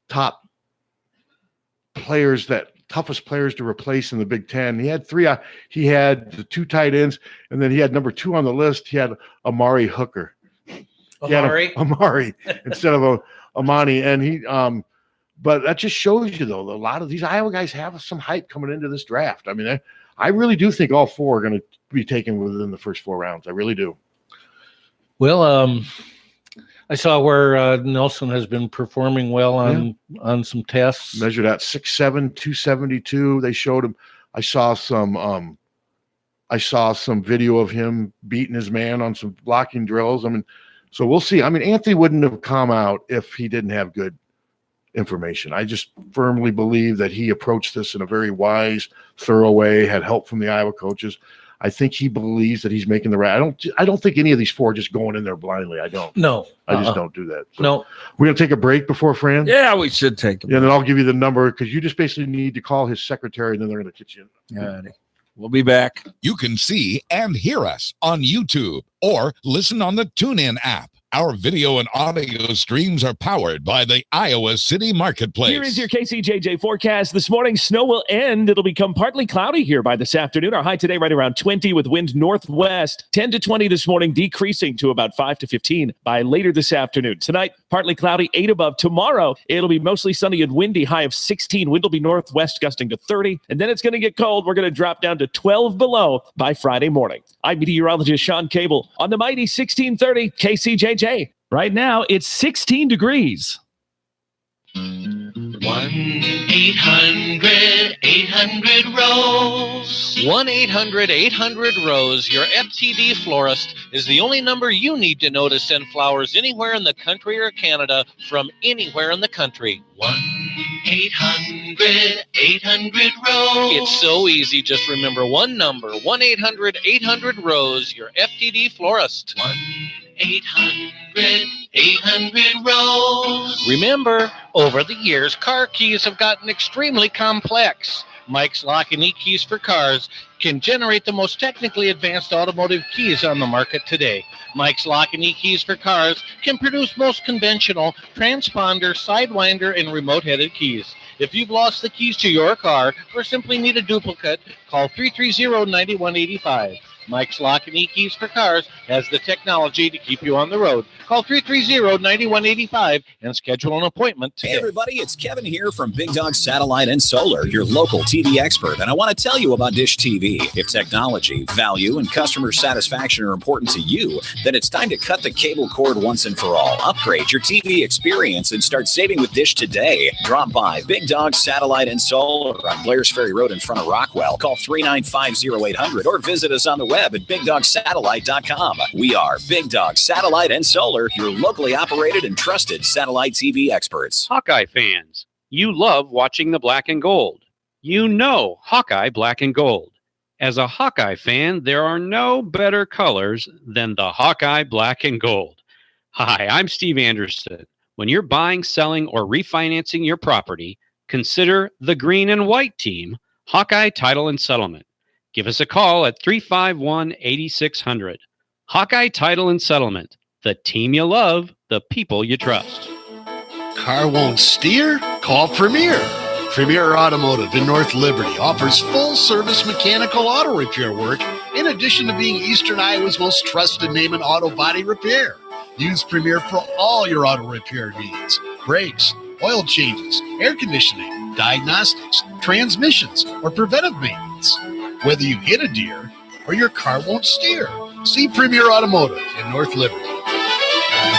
Speaker 1: top players, toughest players to replace in the Big Ten. He had 3. He had the 2 tight ends, and then he had number 2 on the list. He had Amari Hooker. Amari instead of Amani, and he. But that just shows you, though, a lot of these Iowa guys have some hype coming into this draft. I mean, I really do think all 4 are going to be taken within the first 4 rounds. I really do.
Speaker 2: Well, I saw where Nelson has been performing well on some tests.
Speaker 1: Measured at 6'7", 272. They showed him. I saw some video of him beating his man on some blocking drills. I mean, so we'll see. I mean, Anthony wouldn't have come out if he didn't have good information. I just firmly believe that he approached this in a very wise, thorough way, had help from the Iowa coaches. I think he believes that he's making the right. I don't think any of these 4 are just going in there blindly. I don't.
Speaker 2: No.
Speaker 1: I just don't do that. So
Speaker 2: no.
Speaker 1: We're going to take a break before Fran?
Speaker 3: Yeah, we should take a break.
Speaker 1: Yeah, and then I'll give you the number because you just basically need to call his secretary and then they're going to get you in.
Speaker 3: All right. We'll be back.
Speaker 6: You can see and hear us on YouTube or listen on the TuneIn app. Our video and audio streams are powered by the Iowa City Marketplace.
Speaker 7: Here is your KCJJ forecast this morning. Snow will end. It'll become partly cloudy here by this afternoon. Our high today right around 20 with wind northwest. 10 to 20 this morning, decreasing to about 5 to 15 by later this afternoon. Tonight, partly cloudy, 8 above. Tomorrow, it'll be mostly sunny and windy, high of 16. Wind will be northwest, gusting to 30. And then it's going to get cold. We're going to drop down to 12 below by Friday morning. I'm meteorologist Sean Cable on the mighty 1630 KCJJ. Right now, it's 16 degrees.
Speaker 8: 1-800-800-ROSE. 1-800-800-ROSE. Your FTD florist is the only number you need to know to send flowers anywhere in the country or Canada from anywhere in the country. 1-800-800-ROSE. It's so easy. Just remember one number. 1-800-800-ROSE. Your FTD florist. 1-800-800-ROSE. Remember, over the years, car keys have gotten extremely complex. Mike's Lock and E-Keys for Cars can generate the most technically advanced automotive keys on the market today. Mike's Lock and E-Keys for Cars can produce most conventional transponder, sidewinder, and remote-headed keys. If you've lost the keys to your car or simply need a duplicate, call 330-9185. Mike's Lock and E-Keys for Cars has the technology to keep you on the road. Call 330-9185 and schedule an appointment today.
Speaker 9: Hey everybody, it's Kevin here from Big Dog Satellite and Solar, your local TV expert, and I want to tell you about Dish TV. If technology, value, and customer satisfaction are important to you, then it's time to cut the cable cord once and for all. Upgrade your TV experience and start saving with Dish today. Drop by Big Dog Satellite and Solar on Blair's Ferry Road in front of Rockwell. Call 395-0800 or visit us on the web at BigDogSatellite.com. We are Big Dog Satellite and Solar, your locally operated and trusted satellite TV experts.
Speaker 10: Hawkeye fans, you love watching the black and gold. You know Hawkeye Black and Gold. As a Hawkeye fan, there are no better colors than the Hawkeye Black and Gold. Hi, I'm Steve Anderson. When you're buying, selling, or refinancing your property, consider the green and white team, Hawkeye Title and Settlement. Give us a call at 351-8600. Hawkeye Title and Settlement. The team you love, the people you trust.
Speaker 11: Car won't steer? Call Premier. Premier Automotive in North Liberty offers full-service mechanical auto repair work in addition to being Eastern Iowa's most trusted name in auto body repair. Use Premier for all your auto repair needs. Brakes, oil changes, air conditioning, diagnostics, transmissions, or preventive maintenance. Whether you hit a deer or your car won't steer, see Premier Automotive in North Liberty.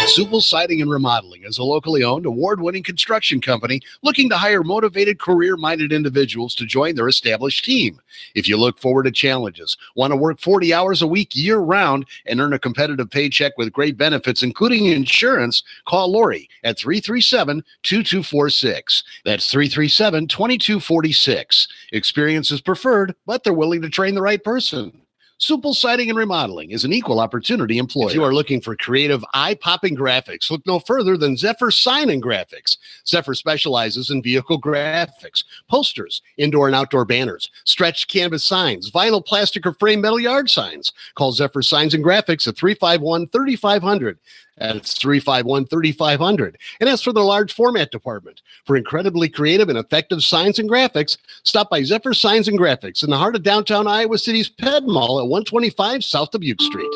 Speaker 11: Supple Siding and Remodeling is a locally owned, award-winning construction company looking to hire motivated, career-minded individuals to join their established team. If you look forward to challenges, want to work 40 hours a week year-round, and earn a competitive paycheck with great benefits, including insurance, call Lori at 337-2246. That's 337-2246. Experience is preferred, but they're willing to train the right person. Supple Siding and Remodeling is an equal opportunity employer. If you are looking for creative, eye-popping graphics, look no further than Zephyr Sign and Graphics. Zephyr specializes in vehicle graphics, posters, indoor and outdoor banners, stretched canvas signs, vinyl, plastic, or frame metal yard signs. Call Zephyr Signs and Graphics at 351-3500. That's 351-3500. And as for the large format department, for incredibly creative and effective signs and graphics, stop by Zephyr Signs and Graphics in the heart of downtown Iowa City's Ped Mall at 125 South Dubuque Street.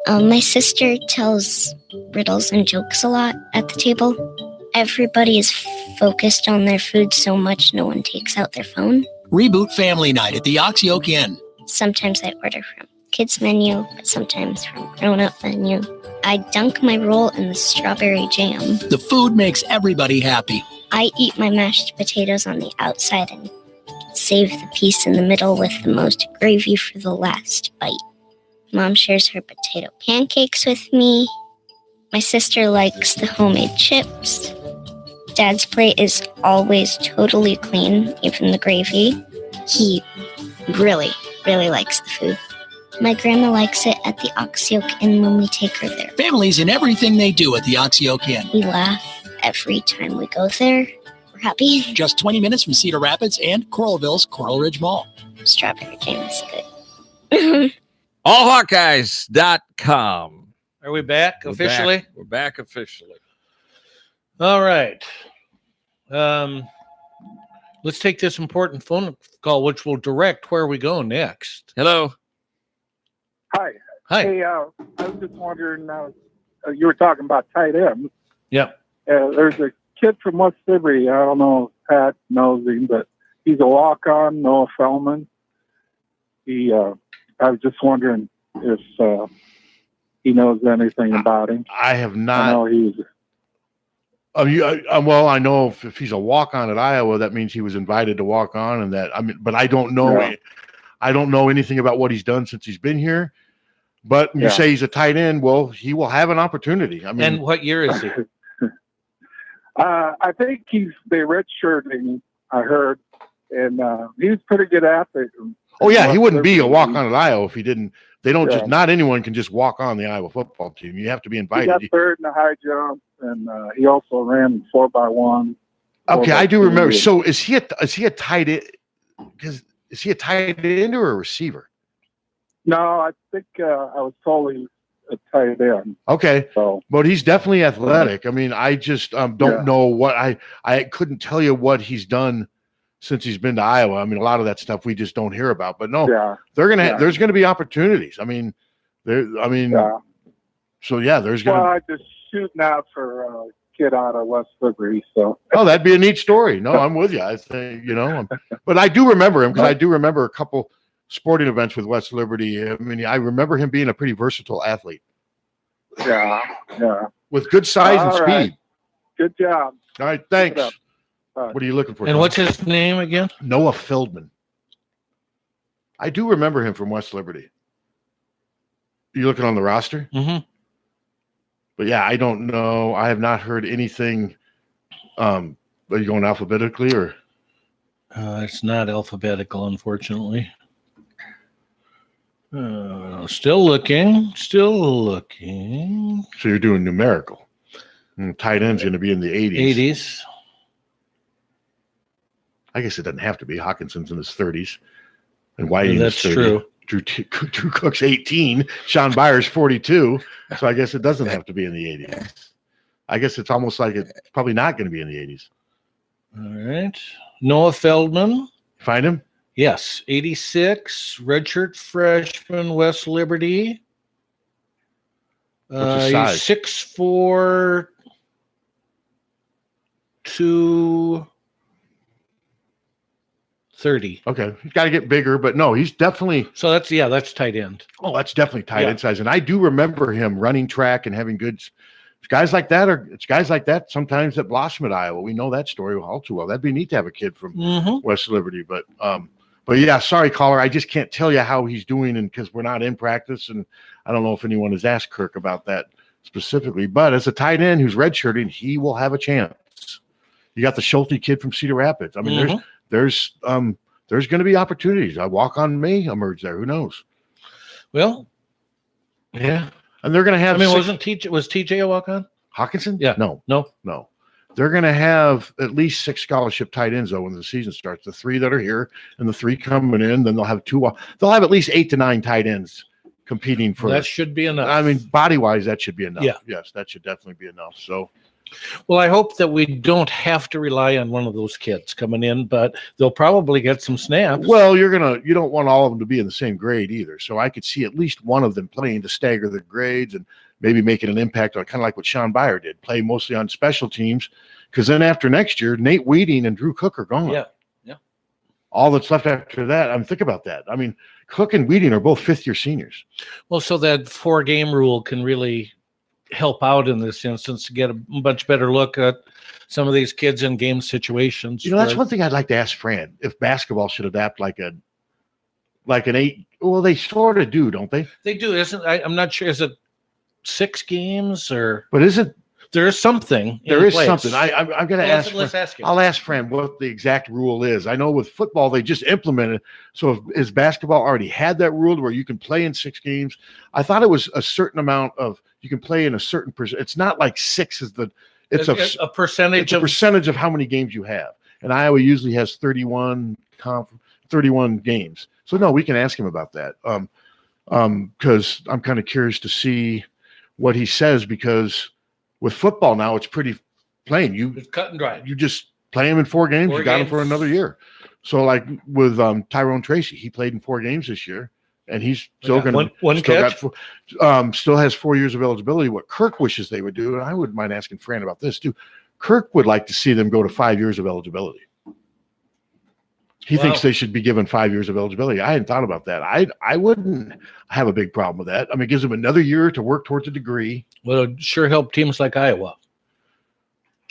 Speaker 12: My sister tells riddles and jokes a lot at the table. Everybody is focused on their food so much no one takes out their phone.
Speaker 13: Reboot Family Night at the Oxyoke Inn.
Speaker 12: Sometimes I order from kids menu, but sometimes from grown-up menu. I dunk my roll in the strawberry jam.
Speaker 13: The food makes everybody happy.
Speaker 12: I eat my mashed potatoes on the outside and save the piece in the middle with the most gravy for the last bite. Mom shares her potato pancakes with me. My sister likes the homemade chips. Dad's plate is always totally clean, even the gravy. He really, really likes the food. My grandma likes it at the Oxyoke Inn when we take her there.
Speaker 13: Families in everything they do at the Oxyoke Inn.
Speaker 12: We laugh every time we go there. We're happy.
Speaker 13: Just 20 minutes from Cedar Rapids and Coralville's Coral Ridge Mall.
Speaker 12: Strawberry jam is good.
Speaker 3: Allhawkeyes.com.
Speaker 2: Are we back officially?
Speaker 3: We're back officially.
Speaker 2: All right. Let's take this important phone call, which will direct where we go next.
Speaker 3: Hello.
Speaker 14: Hi.
Speaker 2: Hi.
Speaker 14: Hey, I was just wondering, you were talking about tight ends.
Speaker 2: Yeah.
Speaker 14: There's a kid from West Liberty. I don't know if Pat knows him, but he's a walk-on, Noah Feldman. I was just wondering if he knows anything about him.
Speaker 1: I have not.
Speaker 14: I know he's.
Speaker 1: Well, I know if he's a walk-on at Iowa, that means he was invited to walk on, and that but I don't know.
Speaker 14: Yeah.
Speaker 1: I don't know anything about what he's done since he's been here. But you say he's a tight end. Well, he will have an opportunity. I mean,
Speaker 2: and what year is he?
Speaker 14: I think they redshirted him, I heard, and he was a pretty good athlete.
Speaker 1: Oh yeah, he wouldn't be a walk-on at Iowa if he didn't. They don't just. Not anyone can just walk on the Iowa football team. You have to be invited.
Speaker 14: He got third in the high jump, and he also ran 4x1.
Speaker 1: Okay, I do remember. So is he a tight end? Because is he a tight end or a receiver?
Speaker 14: No, I think I was told he's a tight end.
Speaker 1: Okay,
Speaker 14: so
Speaker 1: but he's definitely athletic. I mean, I just don't know what I couldn't tell you what he's done since he's been to Iowa. I mean, a lot of that stuff we just don't hear about. But no, there's gonna be opportunities. I mean, so yeah, there's gonna.
Speaker 14: Well, I just shooting out for a kid out of West Liberty. So
Speaker 1: that'd be a neat story. No, I'm with you. I think but I do remember him because I do remember a couple sporting events with West Liberty. I mean, I remember him being a pretty versatile athlete.
Speaker 14: Yeah.
Speaker 1: With good size and speed.
Speaker 14: Good job.
Speaker 1: All right, thanks. What are you looking for?
Speaker 2: And what's his name again?
Speaker 1: Noah Feldman. I do remember him from West Liberty. You looking on the roster?
Speaker 2: Mm-hmm.
Speaker 1: But yeah, I don't know. I have not heard anything. Are you going alphabetically or?
Speaker 2: It's not alphabetical, unfortunately. Still looking. So
Speaker 1: you're doing numerical. Tight end's going to be in the 80s. I guess it doesn't have to be. Hawkinson's in his 30s. And Whiting
Speaker 2: That's
Speaker 1: is 30.
Speaker 2: true.
Speaker 1: Drew Cook's 18. Sean Byers 42. So I guess it doesn't have to be in the 80s. I guess it's almost like it's probably not going to be in the 80s.
Speaker 2: All right. Noah Feldman.
Speaker 1: Find him?
Speaker 2: Yes. 86. Redshirt freshman, West Liberty.
Speaker 1: What's his size?
Speaker 2: He's 6'4", 230.
Speaker 1: Okay. He's got to get bigger, but no, he's definitely.
Speaker 2: So that's tight end.
Speaker 1: Oh, that's definitely tight end size. And I do remember him running track and having good. It's guys like that sometimes that blossom at Iowa. We know that story all too well. That'd be neat to have a kid from West Liberty. But yeah, sorry, caller. I just can't tell you how he's doing, and because we're not in practice, and I don't know if anyone has asked Kirk about that specifically. But as a tight end who's redshirting, he will have a chance. You got the Schulte kid from Cedar Rapids. I mean, there's going to be opportunities. A walk-on may emerge there. Who knows?
Speaker 2: Well, yeah.
Speaker 1: And they're going to have.
Speaker 2: I mean, was TJ a walk-on?
Speaker 1: Hawkinson?
Speaker 2: Yeah.
Speaker 1: No. They're going to have at least 6 scholarship tight ends though when the season starts. The 3 that are here and the 3 coming in. Then they'll have 2. They'll have at least 8 to 9 tight ends competing for.
Speaker 2: That should be enough.
Speaker 1: I mean, body-wise, that should be enough.
Speaker 2: Yeah.
Speaker 1: Yes, that should definitely be enough. So.
Speaker 2: Well, I hope that we don't have to rely on one of those kids coming in, but they'll probably get some snaps.
Speaker 1: Well, you don't want all of them to be in the same grade either. So I could see at least one of them playing to stagger the grades and maybe making an impact on kind of like what Sean Byer did, play mostly on special teams. Because then after next year, Nate Whiting and Drew Cook are gone.
Speaker 2: Yeah.
Speaker 1: All that's left after that, think about that. I mean, Cook and Whiting are both 5th-year seniors.
Speaker 2: Well, so that 4-game rule can really help out in this instance to get a much better look at some of these kids in game situations.
Speaker 1: That's one thing I'd like to ask Fran, if basketball should adapt like an 8. Well, they sort of do, don't they?
Speaker 2: They do, I'm not sure. Is it 6 games or?
Speaker 1: But
Speaker 2: there is something.
Speaker 1: There is something. I'm going to ask.
Speaker 2: Let's ask him.
Speaker 1: I'll ask Fran what the exact rule is. I know with football they just implemented. So is basketball already had that rule where you can play in 6 games? I thought it was a certain amount of you can play in a certain percent. It's not like 6 is the. It's
Speaker 2: a percentage.
Speaker 1: It's a percentage of how many games you have. And Iowa usually has 31 games. So no, we can ask him about that. Because I'm kind of curious to see what he says because. With football now, it's pretty plain.
Speaker 2: It's cut and dry.
Speaker 1: You just play him in 4 games. You got him for another year. So like with Tyrone Tracy, he played in 4 games this year, and he's still going to
Speaker 2: one catch.
Speaker 1: Still has 4 years of eligibility. What Kirk wishes they would do, and I wouldn't mind asking Fran about this too. Kirk would like to see them go to 5 years of eligibility. He thinks they should be given 5 years of eligibility. I hadn't thought about that. I wouldn't have a big problem with that. I mean, it gives them another year to work towards a degree.
Speaker 2: Well, it sure help teams like Iowa.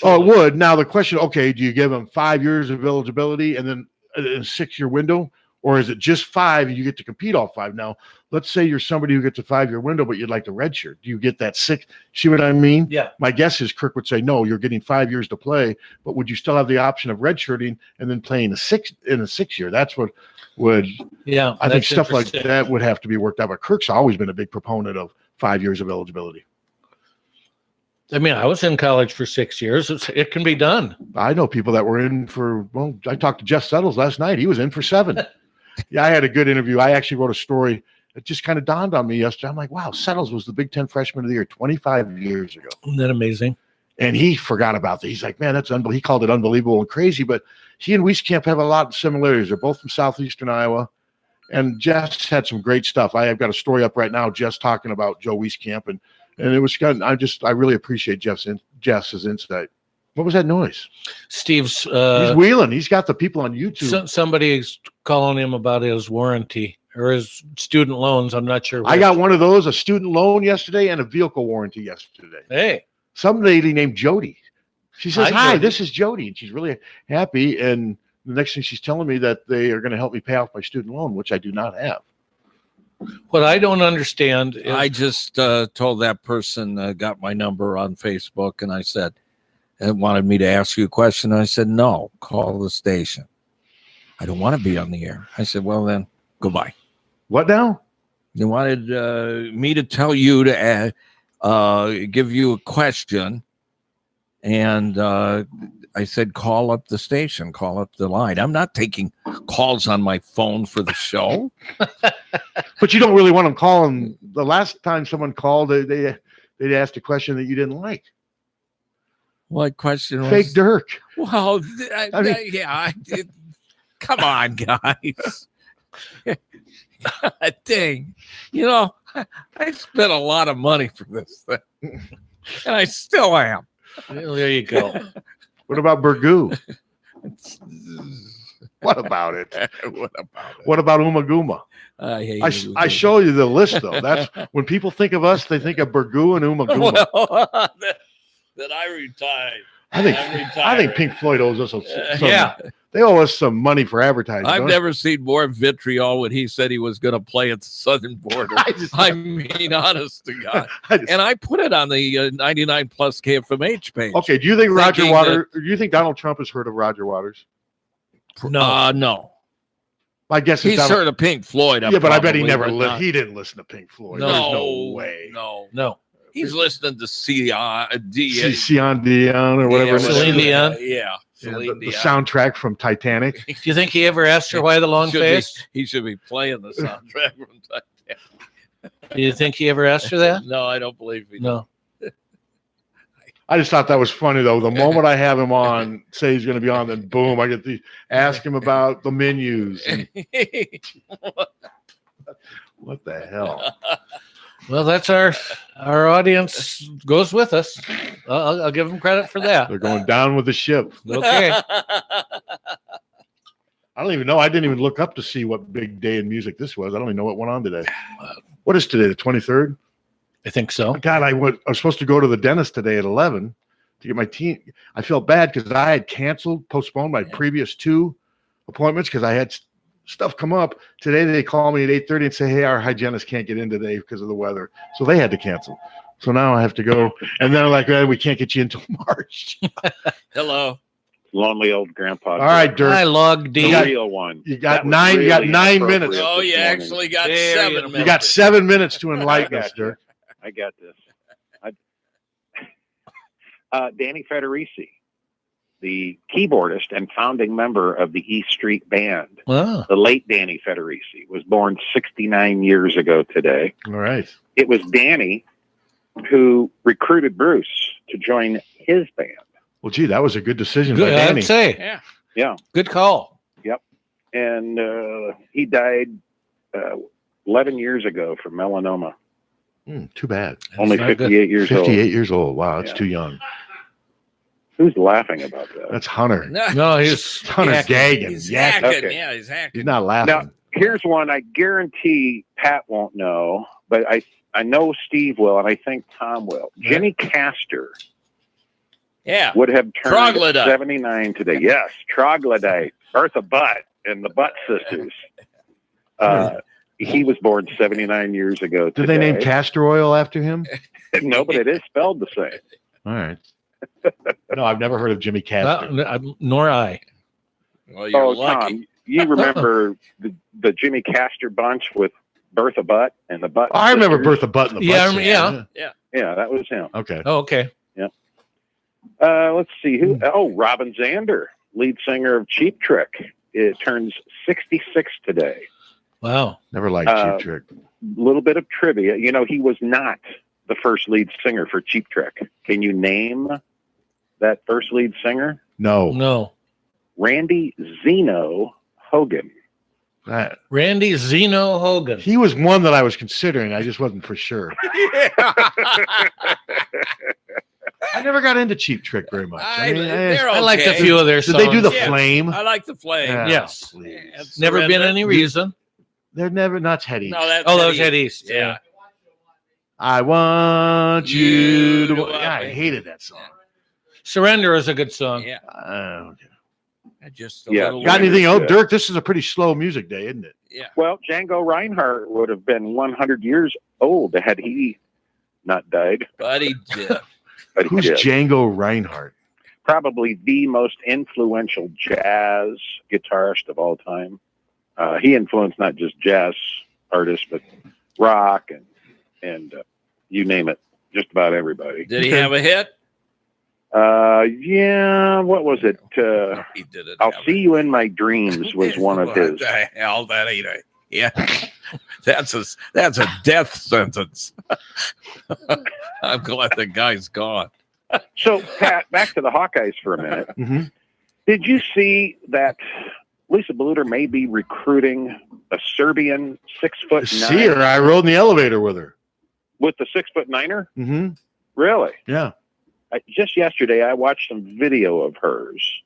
Speaker 1: Oh, it would. Now the question, okay, do you give them 5 years of eligibility and then a 6-year window? Or is it just 5 and you get to compete all 5? Now, let's say you're somebody who gets a 5-year window, but you'd like the redshirt. Do you get that 6? See what I mean?
Speaker 2: Yeah.
Speaker 1: My guess is Kirk would say, no, you're getting 5 years to play, but would you still have the option of redshirting and then playing in a 6-year? That's what would.
Speaker 2: Yeah.
Speaker 1: I think stuff like that would have to be worked out. But Kirk's always been a big proponent of 5 years of eligibility.
Speaker 2: I mean, I was in college for 6 years. It can be done.
Speaker 1: I know people that were in I talked to Jeff Settles last night. He was in for 7. Yeah, I had a good interview. I actually wrote a story. It just kind of dawned on me yesterday. I'm like, wow, Settles was the Big Ten Freshman of the Year 25 years ago.
Speaker 2: Isn't that amazing?
Speaker 1: And he forgot about that. He's like, man, that's unbelievable. He called it unbelievable and crazy. But he and Wieskamp have a lot of similarities. They're both from southeastern Iowa. And Jeff's had some great stuff. I've got a story up right now just talking about Joe Wieskamp. And it was kind of, I really appreciate Jeff's insight. What was that noise?
Speaker 2: Steve's
Speaker 1: he's wheeling. He's got the people on YouTube.
Speaker 2: Somebody's calling him about his warranty or his student loans. I'm not sure.
Speaker 1: I got one of those, a student loan yesterday and a vehicle warranty yesterday.
Speaker 2: Hey.
Speaker 1: Some lady named Jody. She says, hi,
Speaker 2: Jody.
Speaker 1: this is Jody. And she's really happy. And the next thing she's telling me that they are going to help me pay off my student loan, which I do not have.
Speaker 2: What I don't understand is
Speaker 3: I just told that person, got my number on Facebook, and I said, it wanted me to ask you a question. And I said, no, call the station. I don't want to be on the air. I said, well, then goodbye.
Speaker 1: What now?
Speaker 3: They wanted me to tell you to give you a question. And I I said, call up the station, call up the line. I'm not taking calls on my phone for the show.
Speaker 1: But you don't really want them calling. The last time someone called, they asked a question that you didn't like.
Speaker 3: What question was?
Speaker 1: Fake Dirk.
Speaker 3: Well,
Speaker 1: I mean,
Speaker 3: come on, guys. Dang. You know, I spent a lot of money for this thing, and I still am.
Speaker 2: There you go.
Speaker 1: What about Burgoo? What about it? What about Umaguma? I show you the list, though. That's when people think of us, they think of Burgoo and Umaguma.
Speaker 3: Well, that I retired.
Speaker 1: I think Pink Floyd owes us some.
Speaker 2: Yeah.
Speaker 1: They owe us some money for advertising.
Speaker 3: I've never seen more vitriol when he said he was going to play at the southern border. I mean, honest to God. And I put it on the 99 Plus KFMH page.
Speaker 1: Okay, do you think Roger Waters? Do you think Donald Trump has heard of Roger Waters?
Speaker 3: No. No.
Speaker 1: I guess
Speaker 3: he's heard of Pink Floyd.
Speaker 1: Yeah, but I bet he never he didn't listen to Pink Floyd.
Speaker 3: No,
Speaker 1: there's no way.
Speaker 3: No. He's listening to Celine
Speaker 1: Dion or whatever.
Speaker 2: Celine Dion.
Speaker 3: Yeah.
Speaker 1: The soundtrack from Titanic.
Speaker 2: Do you think he ever asked her why the long face?
Speaker 3: He should be playing the soundtrack from Titanic.
Speaker 2: Do you think he ever asked her that?
Speaker 3: No, I don't believe he did.
Speaker 2: No.
Speaker 1: I just thought that was funny, though. The moment I have him on, say he's going to be on, then boom, I get to ask him about the menus. What the hell?
Speaker 2: Well, that's our audience goes with us. I'll give them credit for that.
Speaker 1: They're going down with the ship.
Speaker 2: Okay.
Speaker 1: I don't even know. I didn't even look up to see what big day in music this was. I don't even know what went on today. What is today, the 23rd?
Speaker 2: I think so.
Speaker 1: God, I was supposed to go to the dentist today at 11 to get my teeth. I felt bad because I had postponed my previous 2 appointments because I had stuff come up. Today they call me at 8:30 and say, hey, our hygienist can't get in today because of the weather. So they had to cancel. So now I have to go. And then like, we can't get you until March.
Speaker 3: Hello.
Speaker 4: Lonely old grandpa.
Speaker 1: All right, Dirk.
Speaker 2: Hi, Log D.
Speaker 4: The real one.
Speaker 1: You got 9 minutes.
Speaker 3: Oh, you actually got 7 minutes.
Speaker 1: You got 7 minutes to enlighten us, Dirk.
Speaker 4: I got this. Danny Federici, the keyboardist and founding member of the E Street Band.
Speaker 2: Wow.
Speaker 4: The late Danny Federici was born 69 years ago today.
Speaker 1: All right.
Speaker 4: It was Danny who recruited Bruce to join his band.
Speaker 1: Well, gee, that was a good decision
Speaker 2: Good,
Speaker 1: by Danny.
Speaker 2: I'd say.
Speaker 4: Yeah.
Speaker 2: Good call.
Speaker 4: Yep. And he died 11 years ago from melanoma.
Speaker 1: Too bad.
Speaker 4: Only 58 years old.
Speaker 1: 58 years old. Wow, that's too young.
Speaker 4: Who's laughing about that?
Speaker 1: That's Hunter.
Speaker 2: No, he's
Speaker 1: Hunter's gagging.
Speaker 3: He's hacking.
Speaker 4: Okay.
Speaker 3: Yeah, he's hacking.
Speaker 1: He's not laughing.
Speaker 4: Now, here's one I guarantee Pat won't know, but I know Steve will, and I think Tom will. Jimmy Castor would have turned
Speaker 3: Troglodyte.
Speaker 4: 79 today. Yes, Troglodyte, Bertha Butt, and the Butt Sisters. He was born 79 years ago today.
Speaker 1: Did they name castor oil after him?
Speaker 4: No, but it is spelled the same.
Speaker 1: All right. No, I've never heard of Jimmy Castor.
Speaker 2: Nor I.
Speaker 3: Well, you're lucky.
Speaker 4: Tom, you remember the Jimmy Castor bunch with Bertha Butt and the Butt?
Speaker 1: I remember
Speaker 4: Sisters?
Speaker 1: Bertha Butt and the
Speaker 2: Yeah,
Speaker 1: Butt.
Speaker 4: Yeah, that was him.
Speaker 1: Okay.
Speaker 2: Oh, okay.
Speaker 4: Yeah. Let's see who. Oh, Robin Zander, lead singer of Cheap Trick. It turns 66 today.
Speaker 2: Wow.
Speaker 1: Never liked Cheap Trick.
Speaker 4: A little bit of trivia. You know, he was not the first lead singer for Cheap Trick. Can you name that first lead singer?
Speaker 2: No.
Speaker 4: Randy Zeno Hogan.
Speaker 2: Randy Zeno Hogan.
Speaker 1: He was one that I was considering. I just wasn't for sure. I never got into Cheap Trick very much.
Speaker 2: I liked a few of their songs.
Speaker 1: Did they do the Flame?
Speaker 3: I like the Flame.
Speaker 2: Yes. Never been any reason.
Speaker 1: They're never not Head East.
Speaker 3: No, that
Speaker 2: was Head East.
Speaker 3: Yeah.
Speaker 1: I want you to. Yeah, I hated that song.
Speaker 2: Surrender is a good song.
Speaker 3: Yeah.
Speaker 1: Okay.
Speaker 4: Got
Speaker 1: anything else, Dirk? This is a pretty slow music day, isn't it?
Speaker 3: Yeah.
Speaker 4: Well, Django Reinhardt would have been 100 years old had he not died.
Speaker 3: But he did.
Speaker 1: Who's Django Reinhardt?
Speaker 4: Probably the most influential jazz guitarist of all time. He influenced not just jazz artists, but rock and you name it, just about everybody.
Speaker 3: Did he have a hit?
Speaker 4: Yeah, what was it?
Speaker 3: He didn't.
Speaker 4: I'll see you in my dreams was one of his.
Speaker 3: What the hell? That ain't it. Yeah, that's a death sentence. I'm glad the guy's gone.
Speaker 4: So, Pat, back to the Hawkeyes for a minute.
Speaker 1: Mm-hmm.
Speaker 4: Did you see that Lisa Bluter may be recruiting a Serbian 6'9"?
Speaker 1: See her. I rode in the elevator with her.
Speaker 4: With the 6'9"er?
Speaker 1: Mm-hmm.
Speaker 4: Really?
Speaker 1: Yeah.
Speaker 4: Just yesterday, I watched some video of hers.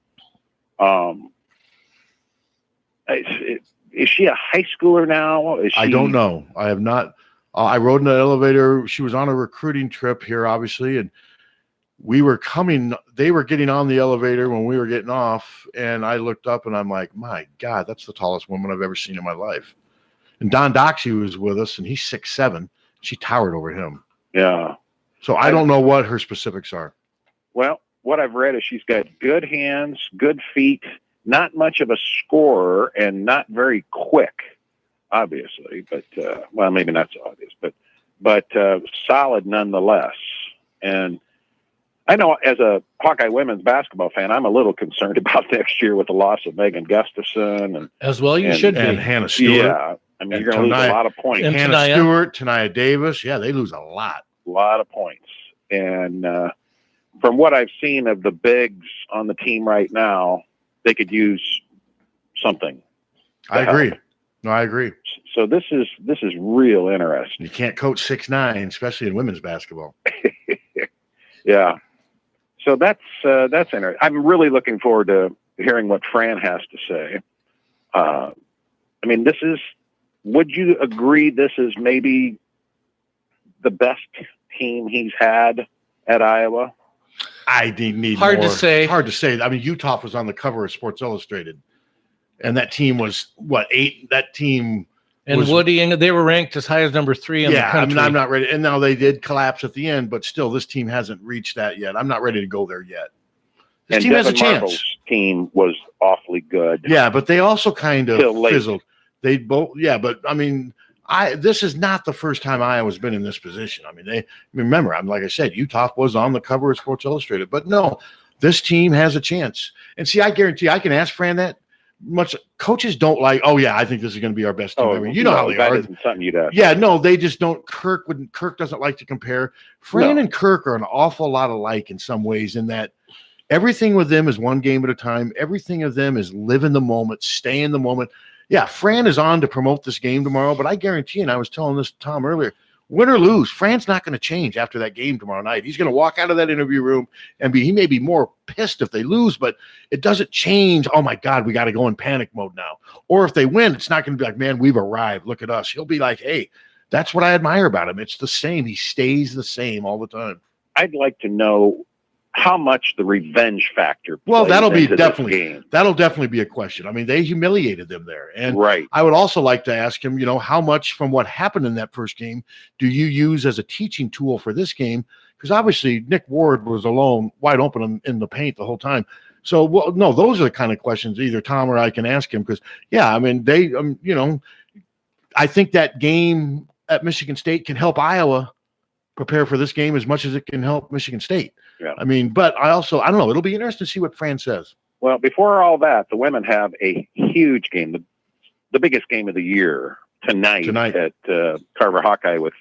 Speaker 4: Is she a high schooler now?
Speaker 1: I don't know. I have not. I rode in the elevator. She was on a recruiting trip here, obviously, and we were coming. They were getting on the elevator when we were getting off, and I looked up and I'm like, my God, that's the tallest woman I've ever seen in my life. And Don Doxey was with us, and he's 6'7". She towered over him.
Speaker 4: Yeah.
Speaker 1: So I don't know what her specifics are.
Speaker 4: Well, what I've read is she's got good hands, good feet, not much of a scorer, and not very quick, obviously. But well, maybe not so obvious, but solid nonetheless. And I know as a Hawkeye women's basketball fan, I'm a little concerned about next year with the loss of Megan Gustafson and
Speaker 2: as well. You should be.
Speaker 1: And Hannah Stewart.
Speaker 4: Yeah, I mean, you're going to lose a lot of points.
Speaker 2: And
Speaker 1: Hannah Stewart, Tania Davis. Yeah, they lose a lot.
Speaker 4: A lot of points. And from what I've seen of the bigs on the team right now, they could use something.
Speaker 1: I agree. No, I agree.
Speaker 4: So this is real interesting.
Speaker 1: You can't coach 6'9", especially in women's basketball.
Speaker 4: Yeah. So that's interesting. I'm really looking forward to hearing what Fran has to say. I mean, would you agree this is maybe the best team he's had at Iowa?
Speaker 1: I need
Speaker 2: Hard
Speaker 1: more.
Speaker 2: to say.
Speaker 1: Hard to say. I mean, Utah was on the cover of Sports Illustrated, and that team was what, 8? That team
Speaker 2: and
Speaker 1: was,
Speaker 2: Woody, and they were ranked as high as number 3 in the country.
Speaker 1: I mean, I'm not ready. And now they did collapse at the end, but still, this team hasn't reached that yet. I'm not ready to go there yet. This
Speaker 4: and
Speaker 1: team
Speaker 4: Devin
Speaker 1: has a chance.
Speaker 4: Marvel's team was awfully good.
Speaker 1: Yeah, but they also kind of
Speaker 4: Till late.
Speaker 1: fizzled. They both, yeah, but I mean, this is not the first time Iowa's been in this position. I mean, remember, like I said, Utah was on the cover of Sports Illustrated, but no, this team has a chance. And see, I guarantee I can ask Fran that much. Coaches don't like, oh yeah, I think this is going to be our best team ever. You know how they
Speaker 4: that
Speaker 1: are.
Speaker 4: isn't something you'd ask.
Speaker 1: Yeah, no, they just don't. Kirk doesn't like to compare. Fran and Kirk are an awful lot alike in some ways, in that everything with them is one game at a time. Everything of them is live in the moment, stay in the moment. Yeah, Fran is on to promote this game tomorrow, but I guarantee, and I was telling this to Tom earlier, win or lose, Fran's not going to change after that game tomorrow night. He's going to walk out of that interview room and he may be more pissed if they lose, but it doesn't change. Oh my God, we got to go in panic mode now. Or if they win, it's not going to be like, man, we've arrived. Look at us. He'll be like, hey, that's what I admire about him. It's the same. He stays the same all the time.
Speaker 4: I'd like to know how much the revenge factor.
Speaker 1: Well, that'll be
Speaker 4: into
Speaker 1: that'll definitely be a question. I mean, they humiliated them there, and
Speaker 4: right.
Speaker 1: I would also like to ask him, how much from what happened in that first game do you use as a teaching tool for this game? Because obviously Nick Ward was alone, wide open in the paint the whole time. So, well, no, those are the kind of questions either Tom or I can ask him. Because, yeah, I mean, they, I think that game at Michigan State can help Iowa prepare for this game as much as it can help Michigan State.
Speaker 4: Yeah.
Speaker 1: I mean, but I don't know. It'll be interesting to see what Fran says.
Speaker 4: Well, before all that, the women have a huge game, the biggest game of the year tonight. At Carver Hawkeye with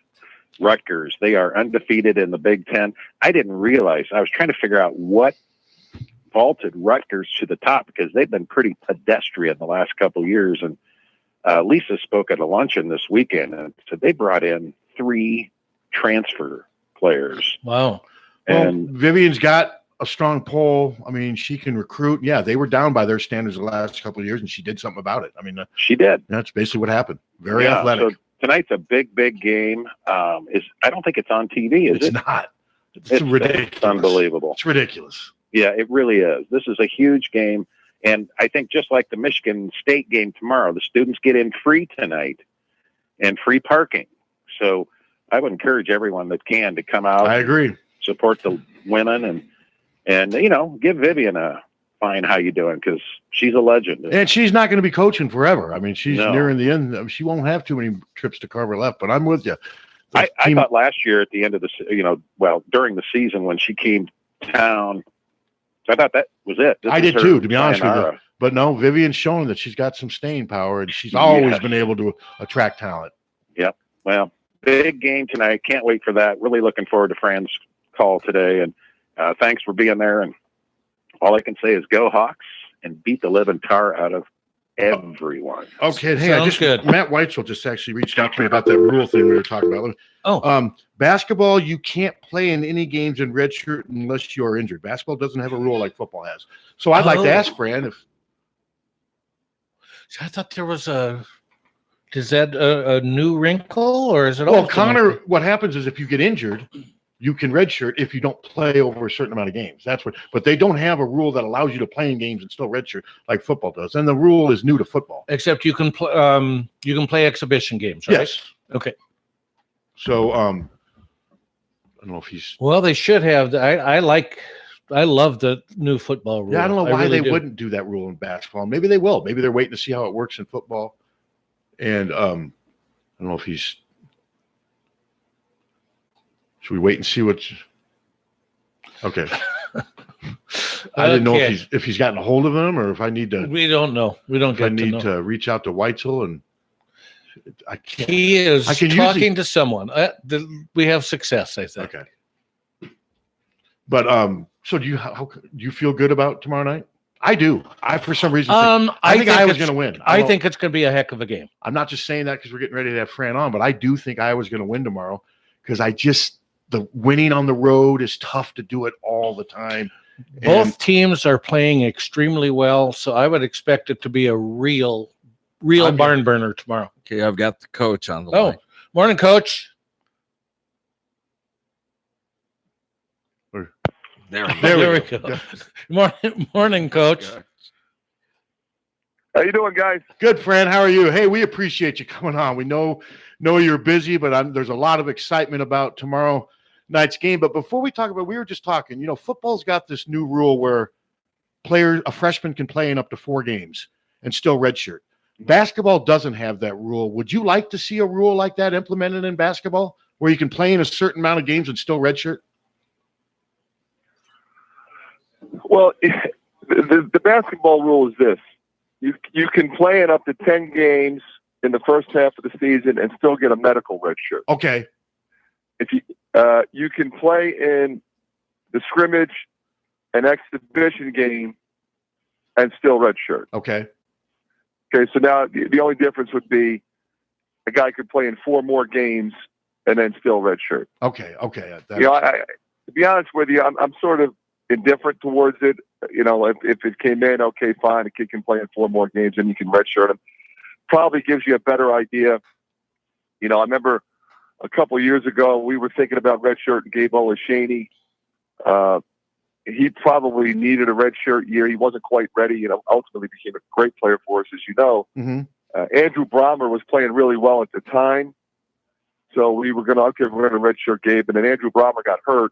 Speaker 4: Rutgers. They are undefeated in the Big Ten. I didn't realize. I was trying to figure out what vaulted Rutgers to the top, because they've been pretty pedestrian the last couple of years. And Lisa spoke at a luncheon this weekend and said they brought in 3 transfer players.
Speaker 2: Wow.
Speaker 1: And Vivian's got a strong pull. I mean, she can recruit. Yeah, they were down by their standards the last couple of years, and she did something about it. I mean,
Speaker 4: she did.
Speaker 1: That's basically what happened. Very athletic.
Speaker 4: So tonight's a big game. I don't think it's on TV, is it?
Speaker 1: It's not. It's ridiculous.
Speaker 4: It's unbelievable.
Speaker 1: It's ridiculous.
Speaker 4: Yeah, it really is. This is a huge game. And I think just like the Michigan State game tomorrow, the students get in free tonight and free parking. So I would encourage everyone that can to come out.
Speaker 1: I agree.
Speaker 4: Support the women and give Vivian a fine how you doing, because she's a legend.
Speaker 1: And she's not going to be coaching forever. I mean, she's nearing the end. She won't have too many trips to Carver left, but I'm with you.
Speaker 4: I thought last year at the end of the, during the season when she came to town I thought that was it.
Speaker 1: I did too, to be honest with you. But no, Vivian's shown that she's got some staying power, and she's always been able to attract talent.
Speaker 4: Yep. Well, big game tonight. Can't wait for that. Really looking forward to Fran's call today. And thanks for being there. And all I can say is go Hawks and beat the living tar out of everyone.
Speaker 1: Okay. Hey,
Speaker 2: Sounds good.
Speaker 1: Matt Weitzel just actually reached out to me about that rule thing we were talking about. Basketball, you can't play in any games in red shirt unless you're injured. Basketball doesn't have a rule like football has. So I'd like to ask Fran if.
Speaker 2: I thought there was is that a new wrinkle, or is it?
Speaker 1: Well, Connor, what happens is if you get injured, you can redshirt if you don't play over a certain amount of games. But they don't have a rule that allows you to play in games and still redshirt like football does. And the rule is new to football.
Speaker 2: Except you can play exhibition games, right?
Speaker 1: Yes.
Speaker 2: Okay.
Speaker 1: So I don't know if he's.
Speaker 2: Well, they should have. I love the new football rule.
Speaker 1: Yeah, I don't know why
Speaker 2: really
Speaker 1: they wouldn't do that rule in basketball. Maybe they will. Maybe they're waiting to see how it works in football. And I don't know if he's. Should we wait and see what's? Okay. I didn't know if he's gotten a hold of him or if I need to.
Speaker 2: We don't know. We don't get
Speaker 1: I need to reach out to Weitzel and. I can't.
Speaker 2: He is talking to someone. We have success, I think.
Speaker 1: Okay. But so do you feel good about tomorrow night? I do. I for some reason I think Iowa's going to win.
Speaker 2: I think it's going to be a heck of a game.
Speaker 1: I'm not just saying that because we're getting ready to have Fran on, but I do think Iowa's going to win tomorrow because the winning on the road is tough to do it all the time.
Speaker 2: Both teams are playing extremely well, so I would expect it to be a real barn burner tomorrow.
Speaker 3: Okay, I've got the coach on the line.
Speaker 2: Morning, Coach.
Speaker 3: There
Speaker 2: we go. Morning, Coach.
Speaker 15: How you doing, guys?
Speaker 1: Good, Fran. How are you? Hey, we appreciate you coming on. We know you're busy, but there's a lot of excitement about tomorrow night's game. But before we talk about, we were just talking. Football's got this new rule where a freshman can play in up to 4 games and still redshirt. Basketball doesn't have that rule. Would you like to see a rule like that implemented in basketball, where you can play in a certain amount of games and still redshirt?
Speaker 15: Well, the basketball rule is this: you can play in up to 10 games in the first half of the season and still get a medical red shirt.
Speaker 1: Okay.
Speaker 15: If you can play in the scrimmage and exhibition game and still red shirt.
Speaker 1: Okay.
Speaker 15: Okay. So now the only difference would be a guy could play in 4 more games and then still red shirt.
Speaker 1: Okay. Okay.
Speaker 15: To be honest with you, I'm sort of indifferent towards it. If it came in, okay, fine. A kid can play in 4 more games and you can redshirt him. Probably gives you a better idea. I remember a couple of years ago, we were thinking about redshirting Gabe Olashaney. He probably needed a redshirt year. He wasn't quite ready. Ultimately became a great player for us, as you know.
Speaker 1: Mm-hmm.
Speaker 15: Andrew Brommer was playing really well at the time. So we were going to redshirt Gabe. And then Andrew Brommer got hurt.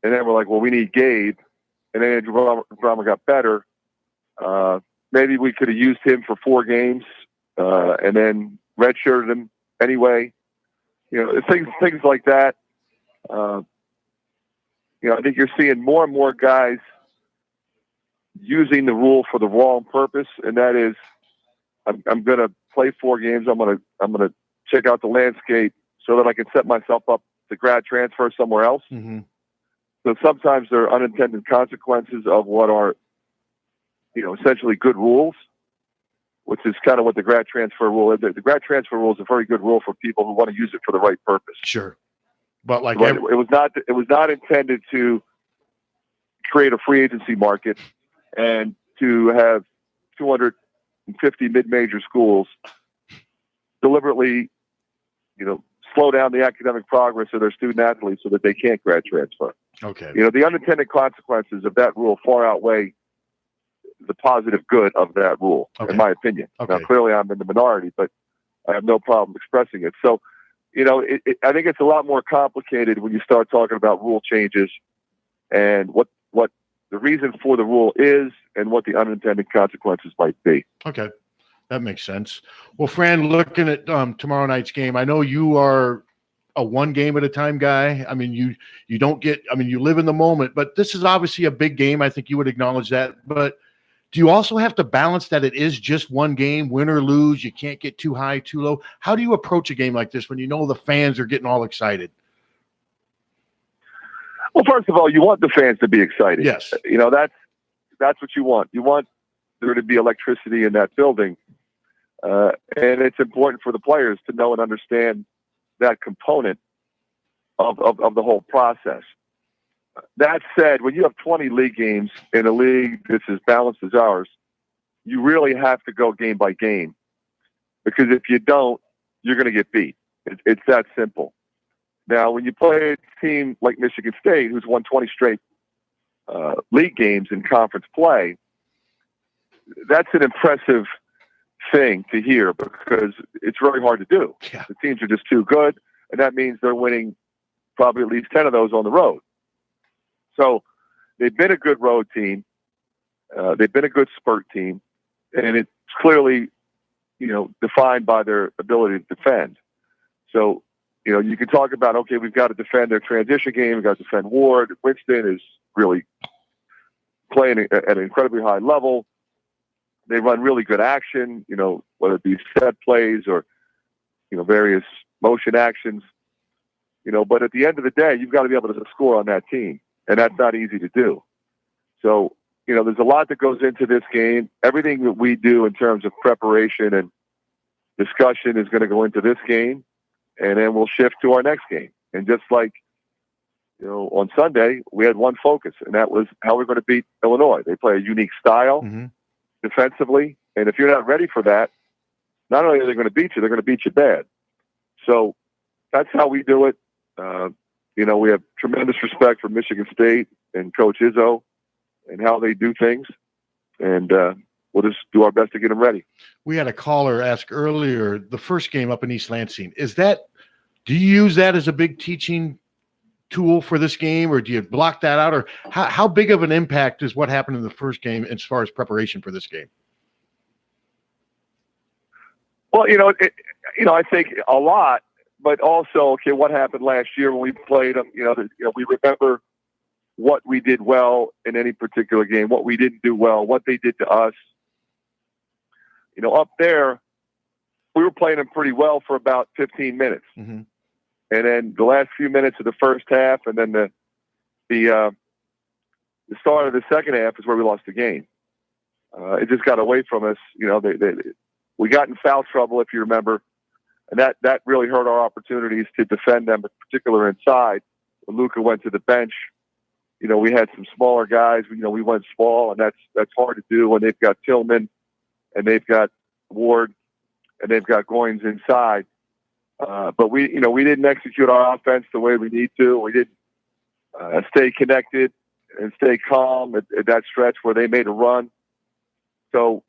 Speaker 15: And then we're like, well, we need Gabe. And then Andrew Brommer got better. Maybe we could have used him for 4 games and then redshirted him anyway. Things like that. I think you're seeing more and more guys using the rule for the wrong purpose, and that is, I'm going to play 4 games. I'm going to check out the landscape so that I can set myself up to grad transfer somewhere else.
Speaker 1: Mm-hmm.
Speaker 15: So sometimes there are unintended consequences of what are, essentially good rules, which is kind of what the grad transfer rule is. The grad transfer rule is a very good rule for people who want to use it for the right purpose.
Speaker 1: Sure. But
Speaker 15: it was not intended to create a free agency market and to have 250 mid-major schools deliberately, slow down the academic progress of their student athletes so that they can't grad transfer.
Speaker 1: Okay.
Speaker 15: The unintended consequences of that rule far outweigh the positive good of that rule, in my opinion.
Speaker 1: Okay.
Speaker 15: Now, clearly I'm in the minority, but I have no problem expressing it. So, I think it's a lot more complicated when you start talking about rule changes and what the reason for the rule is and what the unintended consequences might be.
Speaker 1: Okay. That makes sense. Well, Fran, looking at tomorrow night's game, I know you are a one game at a time guy. I mean, you don't get. I mean, you live in the moment, but this is obviously a big game. I think you would acknowledge that. But do you also have to balance that it is just one game, win or lose? You can't get too high, too low. How do you approach a game like this when you know the fans are getting all excited?
Speaker 15: Well, first of all, you want the fans to be excited.
Speaker 1: Yes.
Speaker 15: You know, that's what you want. You want there to be electricity in that building. And it's important for the players to know and understand that component of the whole process. That said, when you have 20 league games in a league that's as balanced as ours, you really have to go game by game. Because if you don't, you're going to get beat. It's that simple. Now, when you play a team like Michigan State, who's won 20 straight league games in conference play, that's an impressive thing to hear because it's really hard to do.
Speaker 1: Yeah.
Speaker 15: The teams are just too good, and that means they're winning probably at least 10 of those on the road. So they've been a good road team. They've been a good spurt team, and it's clearly, defined by their ability to defend. So, you can talk about, okay, we've got to defend their transition game. We've got to defend Ward. Winston is really playing at an incredibly high level. They run really good action, whether it be set plays or, various motion actions, but at the end of the day, you've got to be able to score on that team. And that's not easy to do. So, there's a lot that goes into this game. Everything that we do in terms of preparation and discussion is going to go into this game. And then we'll shift to our next game. And just like, on Sunday, we had one focus, and that was how we're going to beat Illinois. They play a unique style defensively. And if you're not ready for that, not only are they going to beat you, they're going to beat you bad. So that's how we do it. We have tremendous respect for Michigan State and Coach Izzo and how they do things. And we'll just do our best to get them ready.
Speaker 1: We had a caller ask earlier, the first game up in East Lansing, do you use that as a big teaching tool for this game, or do you block that out? Or how big of an impact is what happened in the first game as far as preparation for this game?
Speaker 15: Well, I think a lot, but also, okay, what happened last year when we played them? We remember what we did well in any particular game, what we didn't do well, what they did to us. Up there, we were playing them pretty well for about 15 minutes.
Speaker 1: Mm-hmm.
Speaker 15: And then the last few minutes of the first half, and then the start of the second half is where we lost the game. It just got away from us. We got in foul trouble, if you remember, and that really hurt our opportunities to defend them, in particular inside. When Luka went to the bench, we had some smaller guys. We went small, and that's hard to do when they've got Tillman and they've got Ward and they've got Goins inside. But we didn't execute our offense the way we need to. We didn't stay connected and stay calm at that stretch where they made a run. So,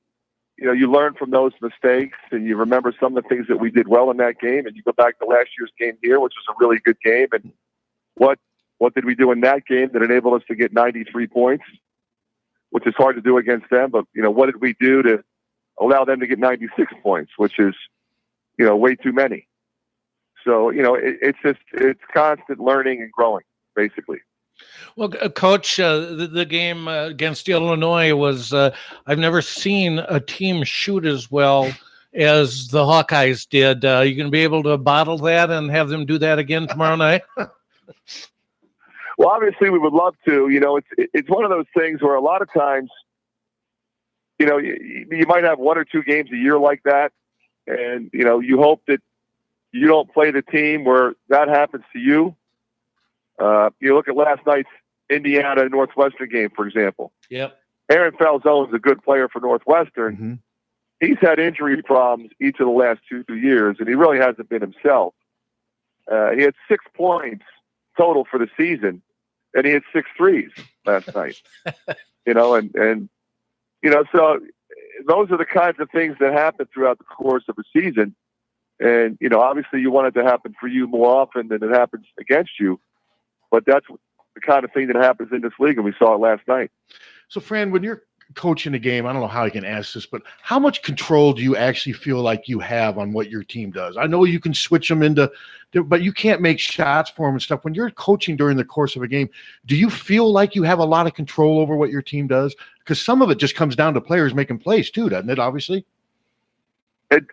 Speaker 15: you learn from those mistakes and you remember some of the things that we did well in that game. And you go back to last year's game here, which was a really good game. And what did we do in that game that enabled us to get 93 points, which is hard to do against them. But, what did we do to allow them to get 96 points, which is, way too many. So, it's constant learning and growing, basically.
Speaker 2: Well, Coach, the game against Illinois was, I've never seen a team shoot as well as the Hawkeyes did. You going to be able to bottle that and have them do that again tomorrow night?
Speaker 15: Well, obviously we would love to. It's one of those things where a lot of times, you might have one or two games a year like that. And, you hope that you don't play the team where that happens to you. You look at last night's Indiana Northwestern game, for example.
Speaker 2: Yep.
Speaker 15: Aaron Falzone is a good player for Northwestern.
Speaker 1: Mm-hmm.
Speaker 15: He's had injury problems each of the last 2 years, and he really hasn't been himself. He had 6 points total for the season, and he had 6 threes last night. So those are the kinds of things that happen throughout the course of a season. And, obviously you want it to happen for you more often than it happens against you. But that's the kind of thing that happens in this league, and we saw it last night.
Speaker 1: So, Fran, when you're coaching a game, I don't know how I can ask this, but how much control do you actually feel like you have on what your team does? I know you can switch them into, but you can't make shots for them and stuff. When you're coaching during the course of a game, do you feel like you have a lot of control over what your team does? Because some of it just comes down to players making plays too, doesn't it? Obviously.
Speaker 15: It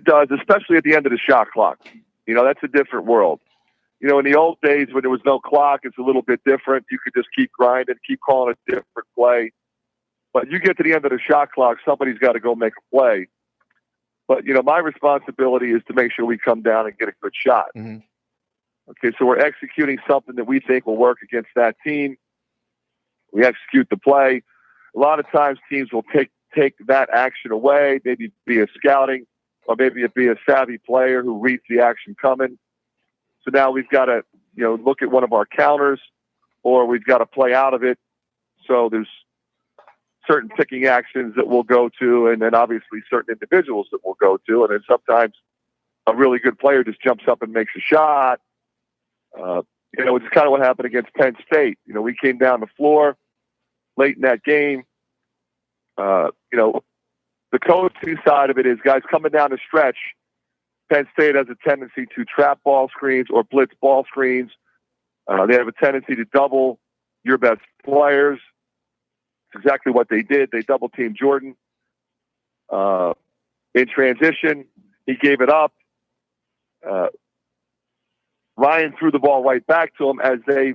Speaker 15: does, especially at the end of the shot clock. That's a different world. In the old days when there was no clock, it's a little bit different. You could just keep grinding, keep calling a different play. But you get to the end of the shot clock, somebody's got to go make a play. But, my responsibility is to make sure we come down and get a good shot.
Speaker 1: Mm-hmm.
Speaker 15: Okay, so we're executing something that we think will work against that team. We execute the play. A lot of times teams will take that action away, maybe via scouting, or maybe it be a savvy player who reads the action coming. So now we've got to, look at one of our counters, or we've got to play out of it. So there's certain picking actions that we'll go to, and then obviously certain individuals that we'll go to. And then sometimes a really good player just jumps up and makes a shot. It's kind of what happened against Penn State. We came down the floor late in that game. The coaching side of it is guys coming down the stretch. Penn State has a tendency to trap ball screens or blitz ball screens. They have a tendency to double your best players. It's exactly what they did. They double teamed Jordan in transition. He gave it up. Ryan threw the ball right back to him as they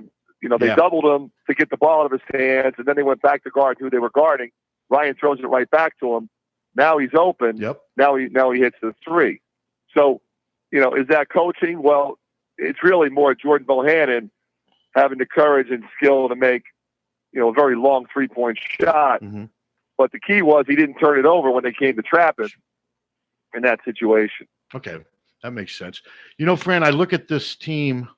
Speaker 15: doubled him to get the ball out of his hands, and then they went back to guard who they were guarding. Ryan throws it right back to him. Now he's open.
Speaker 1: Yep.
Speaker 15: Now he hits the three. So, is that coaching? Well, it's really more Jordan Bohannon having the courage and skill to make, a very long 3-point shot.
Speaker 1: Mm-hmm.
Speaker 15: But the key was he didn't turn it over when they came to trap him in that situation.
Speaker 1: Okay, that makes sense. Fran, I look at this team.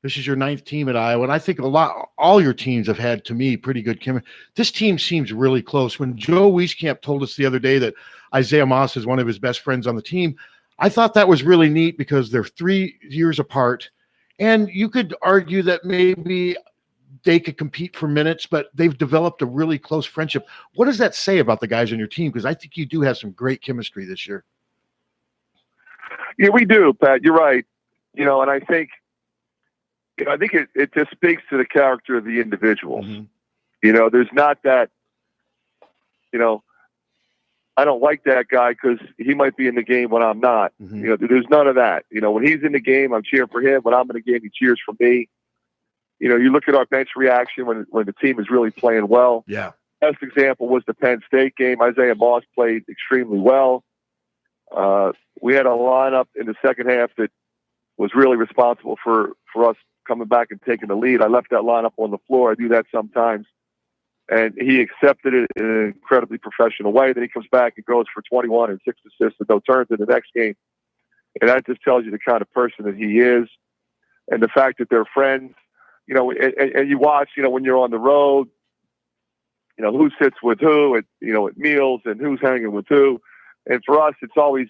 Speaker 1: This is your 9th team at Iowa, and I think all your teams have had, to me, pretty good chemistry. This team seems really close. When Joe Wieskamp told us the other day that Isaiah Moss is one of his best friends on the team, I thought that was really neat because they're 3 years apart, and you could argue that maybe they could compete for minutes, but they've developed a really close friendship. What does that say about the guys on your team? Because I think you do have some great chemistry this year.
Speaker 15: Yeah, we do, Pat. You're right. And I think it just speaks to the character of the individuals.
Speaker 1: Mm-hmm.
Speaker 15: There's not that, I don't like that guy because he might be in the game when I'm not.
Speaker 1: Mm-hmm.
Speaker 15: There's none of that. When he's in the game, I'm cheering for him. When I'm in the game, he cheers for me. You look at our bench reaction when the team is really playing well.
Speaker 1: Yeah.
Speaker 15: Best example was the Penn State game. Isaiah Moss played extremely well. We had a lineup in the second half that was really responsible for us coming back and taking the lead. I left that lineup on the floor. I do that sometimes. And he accepted it in an incredibly professional way. Then he comes back and goes for 21 and 6 assists and no turns in the next game. And that just tells you the kind of person that he is. And the fact that they're friends, and you watch, when you're on the road, who sits with who at meals and who's hanging with who. And for us, it's always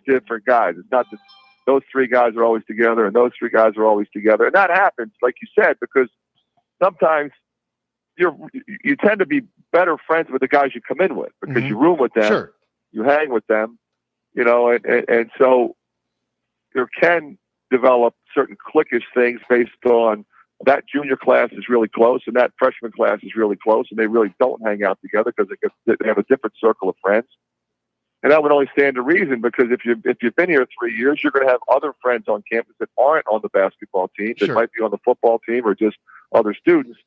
Speaker 15: different guys. It's not that those 3 guys are always together and those 3 guys are always together. And that happens, like you said, because sometimes you tend to be better friends with the guys you come in with because
Speaker 1: Mm-hmm.
Speaker 15: you room with them,
Speaker 1: sure.
Speaker 15: You hang with them, and so there can develop certain cliquish things based on that junior class is really close and that freshman class is really close, and they really don't hang out together because they have a different circle of friends. And that would only stand to reason because if you've been here 3 years, you're going to have other friends on campus that aren't on the basketball team, that
Speaker 1: Sure.
Speaker 15: might be on the football team or just other students.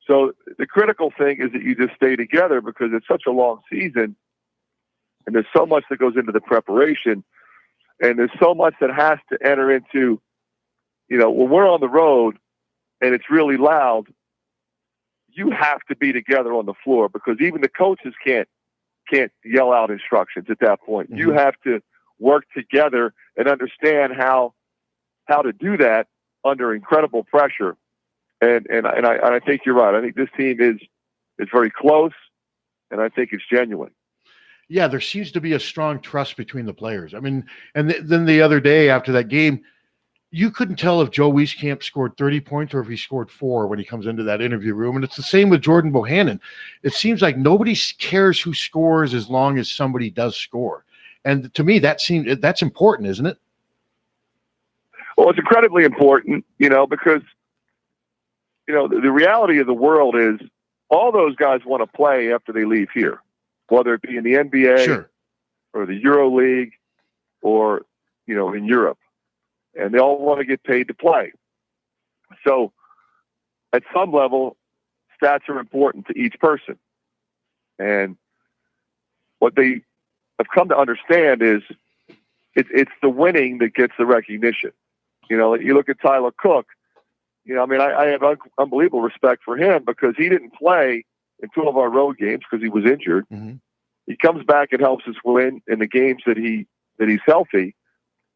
Speaker 15: So the critical thing is that you just stay together because it's such a long season and there's so much that goes into the preparation and there's so much that has to enter into, when we're on the road and it's really loud, you have to be together on the floor because even the coaches can't yell out instructions at that point.
Speaker 1: Mm-hmm.
Speaker 15: You have to work together and understand how to do that under incredible pressure. And I think you're right. I think this team is very close, and I think it's genuine.
Speaker 1: Yeah, there seems to be a strong trust between the players. I mean, and then the other day after that game, you couldn't tell if Joe Wieskamp scored 30 points or if he scored 4 when he comes into that interview room. And it's the same with Jordan Bohannon. It seems like nobody cares who scores as long as somebody does score. And to me, that's important, isn't it?
Speaker 15: Well, it's incredibly important, because, the reality of the world is all those guys want to play after they leave here, whether it be in the NBA or the Euro League or, in Europe. And they all want to get paid to play. So at some level, stats are important to each person. And what they have come to understand is it's the winning that gets the recognition. You look at Tyler Cook, I have unbelievable respect for him because he didn't play in 2 of our road games because he was injured.
Speaker 1: Mm-hmm.
Speaker 15: He comes back and helps us win in the games that he's healthy.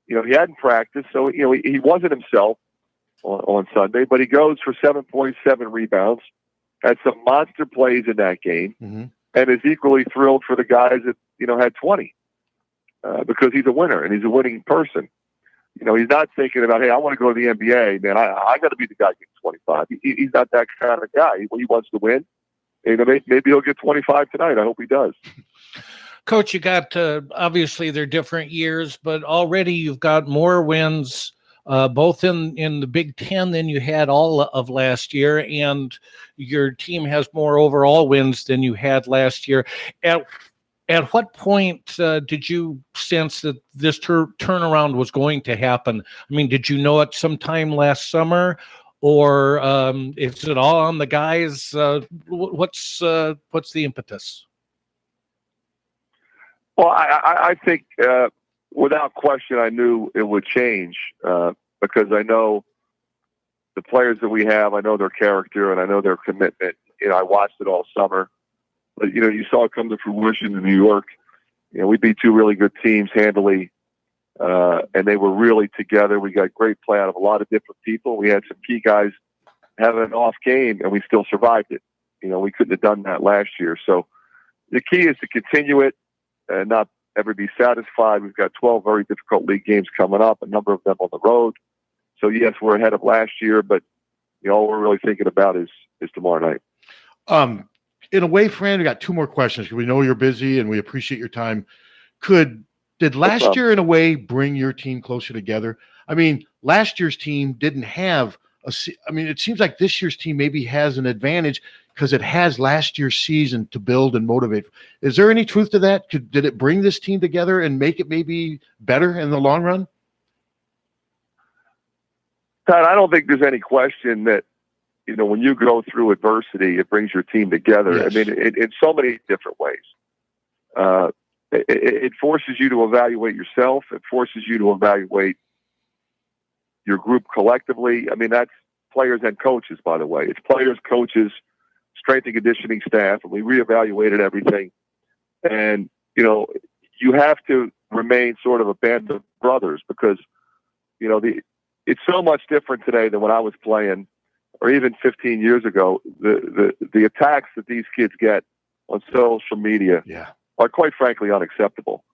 Speaker 15: He hadn't practiced, so, he wasn't himself on Sunday, but he goes for 7.7 rebounds, had some monster plays in that game, and is equally thrilled for the guys that, had 20 because he's a winner and he's a winning person. He's not thinking about, hey, I want to go to the NBA, man. I got to be the guy getting 25. He's not that kind of guy. He wants to win. Maybe he'll get 25 tonight. I hope he does.
Speaker 2: Coach, you got obviously they're different years, but already you've got more wins, both in the Big Ten than you had all of last year, and your team has more overall wins than you had last year. At what point did you sense that this turnaround was going to happen? I mean, did you know it sometime last summer, or is it all on the guys? What's the impetus?
Speaker 15: Well, I think without question, I knew it would change because I know the players that we have. I know their character and I know their commitment. I watched it all summer. But, you saw it come to fruition in New York. We beat 2 really good teams handily, and they were really together. We got great play out of a lot of different people. We had some key guys having an off game, and we still survived it. We couldn't have done that last year. So the key is to continue it and not ever be satisfied. We've got 12 very difficult league games coming up, a number of them on the road. So, yes, we're ahead of last year, but all we're really thinking about is tomorrow night.
Speaker 1: In a way, Fran, we got 2 more questions because we know you're busy and we appreciate your time. Did last year, in a way, bring your team closer together? I mean, last year's team didn't have it seems like this year's team maybe has an advantage because it has last year's season to build and motivate. Is there any truth to that? Did it bring this team together and make it maybe better in the long run?
Speaker 15: Todd, I don't think there's any question that, when you go through adversity, it brings your team together.
Speaker 1: Yes.
Speaker 15: I mean, in so many different ways. It forces you to evaluate yourself. It forces you to evaluate your group collectively. I mean, that's players and coaches, by the way. It's players, coaches, strength and conditioning staff, and we reevaluated everything. And, you have to remain sort of a band of brothers because, it's so much different today than when I was playing or even 15 years ago. The attacks that these kids get on social media are quite frankly unacceptable.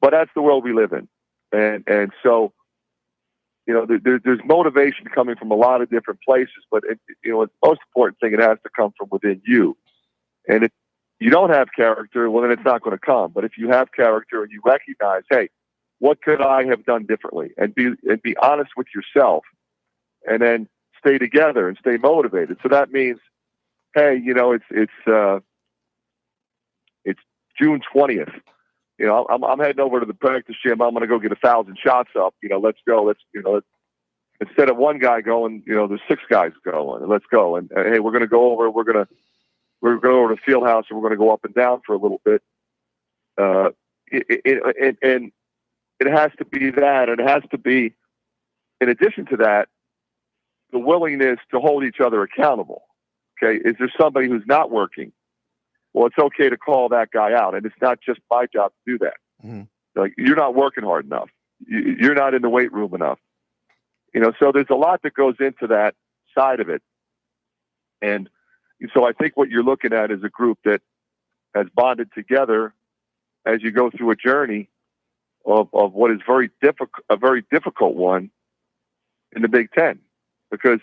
Speaker 15: But that's the world we live in. And so, there's motivation coming from a lot of different places, but the most important thing, it has to come from within you. And if you don't have character, well, then it's not going to come. But if you have character and you recognize, hey, what could I have done differently? And be honest with yourself, and then stay together and stay motivated. So that means, hey, it's June 20th. I'm heading over to the practice gym. I'm going to go get 1,000 shots up. Let's go. Let's instead of one guy going, there's 6 guys going. Let's go. And hey, we're going to go over. We're going to go over to the field house and we're going to go up and down for a little bit. And it has to be that, and it has to be, in addition to that, the willingness to hold each other accountable. Okay, is there somebody who's not working? Well, it's okay to call that guy out, and it's not just my job to do that.
Speaker 1: Mm-hmm.
Speaker 15: Like, you're not working hard enough. You're not in the weight room enough. So there's a lot that goes into that side of it. And so I think what you're looking at is a group that has bonded together as you go through a journey of what is a very difficult one. in the Big Ten, because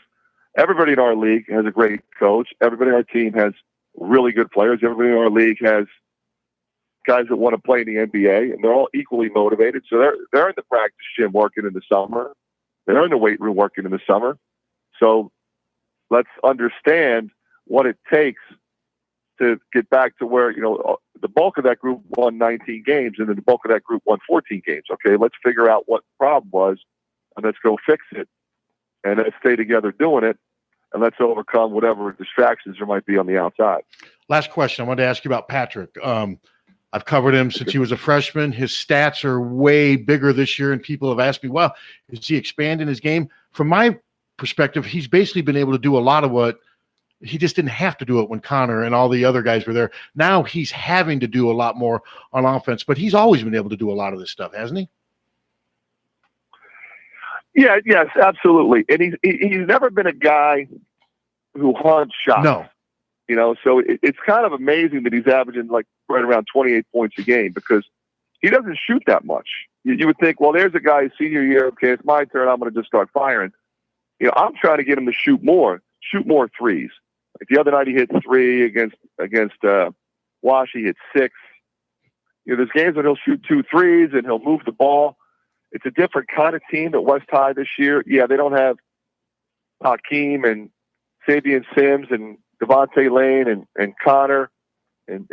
Speaker 15: everybody in our league has a great coach. Everybody in our team has really good players. Everybody in our league has guys that want to play in the NBA, and they're all equally motivated. So they're in the practice gym working in the summer. They're in the weight room working in the summer. So let's understand what it takes to get back to where, the bulk of that group won 19 games, and then the bulk of that group won 14 games. Okay, let's figure out what the problem was, and let's go fix it. And let's stay together doing it, and let's overcome whatever distractions there might be on the outside.
Speaker 1: Last question. I wanted to ask you about Patrick. I've covered him since he was a freshman. His stats are way bigger this year, and people have asked me, well, is he expanding his game? From my perspective, he's basically been able to do a lot of what he just didn't have to do it when Connor and all the other guys were there. Now he's having to do a lot more on offense, but he's always been able to do a lot of this stuff, hasn't he?
Speaker 15: Yeah, yes, absolutely. And he's never been a guy who hunts shots.
Speaker 1: No.
Speaker 15: So it's kind of amazing that he's averaging like right around 28 points a game, because he doesn't shoot that much. You would think, well, there's a guy senior year. Okay, it's my turn. I'm going to just start firing. I'm trying to get him to shoot more threes. Like the other night, he hit 3 against Wash. He hit 6. There's games when he'll shoot 2 threes and he'll move the ball. It's a different kind of team at West High this year. Yeah, they don't have Hakeem and Sabian Sims and Devontae Lane and Connor and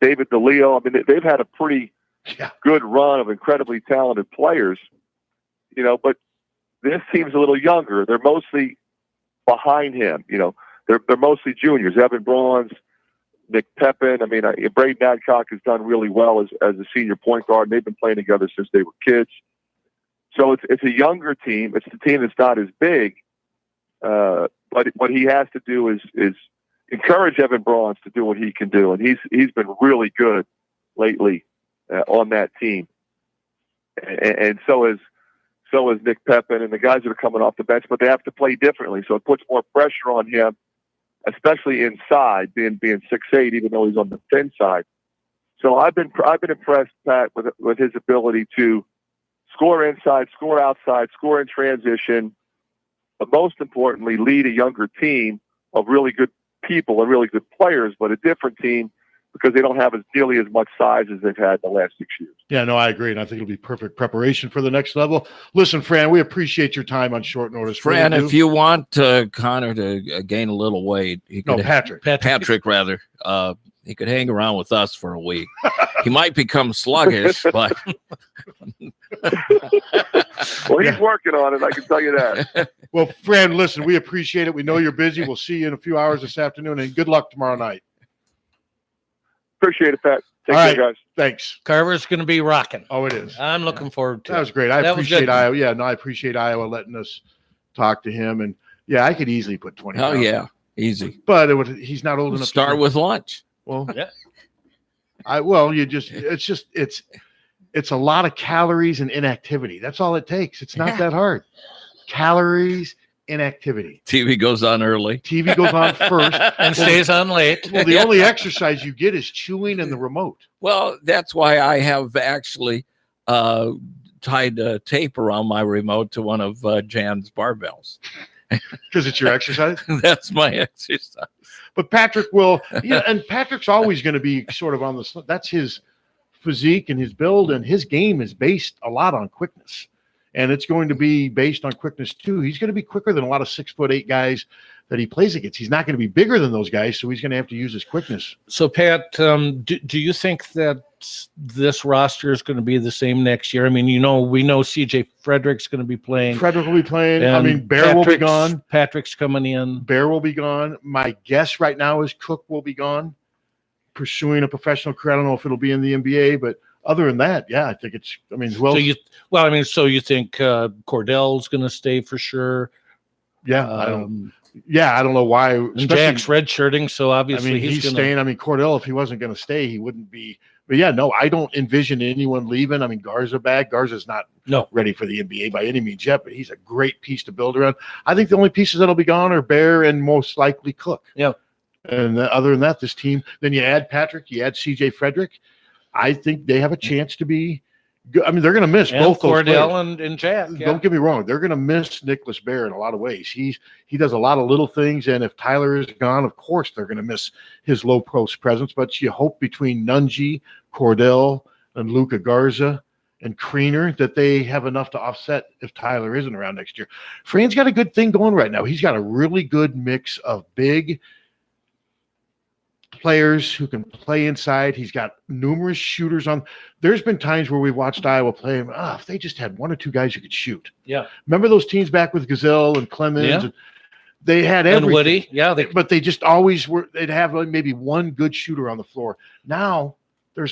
Speaker 15: David DeLeo. I mean, they've had a pretty good run of incredibly talented players, but this team's a little younger. They're mostly behind him. They're mostly juniors. Evan Bronze, Nick Pepin. I mean, Braden Adcock has done really well as a senior point guard. And they've been playing together since they were kids. So it's a younger team. It's the team that's not as big. But what he has to do is encourage Evan Bronze to do what he can do, and he's been really good lately on that team. And so is Nick Pepin and the guys that are coming off the bench, but they have to play differently. So it puts more pressure on him, especially inside, being 6'8", even though he's on the thin side. So I've been impressed, Pat, with his ability to score inside, score outside, score in transition, but most importantly, lead a younger team of really good people and really good players, but a different team because they don't have nearly as much size as they've had the last 6 years.
Speaker 1: Yeah, no, I agree, and I think it'll be perfect preparation for the next level. Listen, Fran, we appreciate your time on short notice.
Speaker 3: Fran, if you want Connor to gain a little weight, Patrick rather, he could hang around with us for a week. He might become sluggish, but
Speaker 15: well, he's working on it. I can tell you that.
Speaker 1: Well, Fran, listen, we appreciate it. We know you're busy. We'll see you in a few hours this afternoon, and good luck tomorrow night.
Speaker 15: Appreciate it, Pat. Take
Speaker 1: care,
Speaker 15: guys.
Speaker 1: Thanks.
Speaker 2: Carver's going to be rocking.
Speaker 1: Oh, it is.
Speaker 2: I'm looking forward to it.
Speaker 1: That was great. I appreciate Iowa. Yeah, no, I appreciate Iowa letting us talk to him. And yeah, I could easily put 20.
Speaker 3: Oh, yeah, easy.
Speaker 1: But he's not old enough.
Speaker 3: Start with lunch.
Speaker 1: Well,
Speaker 2: yeah.
Speaker 1: It's a lot of calories and inactivity. That's all it takes. It's not that hard. Calories, inactivity.
Speaker 3: TV goes on early.
Speaker 1: TV goes on first.
Speaker 2: And stays on late.
Speaker 1: Well, the only exercise you get is chewing and the remote.
Speaker 3: Well, that's why I have actually tied tape around my remote to one of Jan's barbells.
Speaker 1: Because it's your exercise?
Speaker 3: That's my exercise.
Speaker 1: But Patrick will, and Patrick's always going to be sort of on the, that's his physique and his build, and his game is based a lot on quickness. And it's going to be based on quickness too. He's going to be quicker than a lot of 6'8" guys that he plays against. He's not going to be bigger than those guys, so he's going to have to use his quickness.
Speaker 2: So, Pat, do you think that this roster is going to be the same next year? I mean, we know CJ Frederick's going to be playing.
Speaker 1: Frederick will be playing. I mean, Bear will be gone.
Speaker 2: Patrick's coming in.
Speaker 1: Bear will be gone. My guess right now is Cook will be gone, pursuing a professional career. I don't know if it'll be in the NBA, but other than that, yeah, I think it's. I mean, who else?
Speaker 2: So you think Cordell's going to stay for sure?
Speaker 1: Yeah, I don't know why.
Speaker 2: Jack's redshirting, so obviously
Speaker 1: I mean, he's staying. I mean, Cordell, if he wasn't going to stay, he wouldn't be. But yeah, no, I don't envision anyone leaving. I mean, Garza back. Garza's not ready for the NBA by any means yet, but he's a great piece to build around. I think the only pieces that'll be gone are Bear and most likely Cook.
Speaker 2: Yeah.
Speaker 1: And other than that, this team. Then you add Patrick, you add CJ Frederick. I think they have a chance to be I mean, they're going to miss
Speaker 2: and
Speaker 1: both those
Speaker 2: Cordell
Speaker 1: players.
Speaker 2: and Jack. Yeah.
Speaker 1: Don't get me wrong; they're going to miss Nicholas Bear in a lot of ways. He does a lot of little things, and if Tyler is gone, of course they're going to miss his low post presence. But you hope between Nunji, Cordell, and Luca Garza and Kriener that they have enough to offset if Tyler isn't around next year. Fran's got a good thing going right now. He's got a really good mix of big players who can play inside. He's got numerous shooters on. There's been times where we've watched Iowa play him. If they just had one or two guys who could shoot.
Speaker 2: Yeah.
Speaker 1: Remember those teams back with Gazelle and Clemens?
Speaker 2: Yeah.
Speaker 1: And they had everything.
Speaker 2: And Woody. Yeah.
Speaker 1: But they just always were. They'd have maybe one good shooter on the floor. Now there's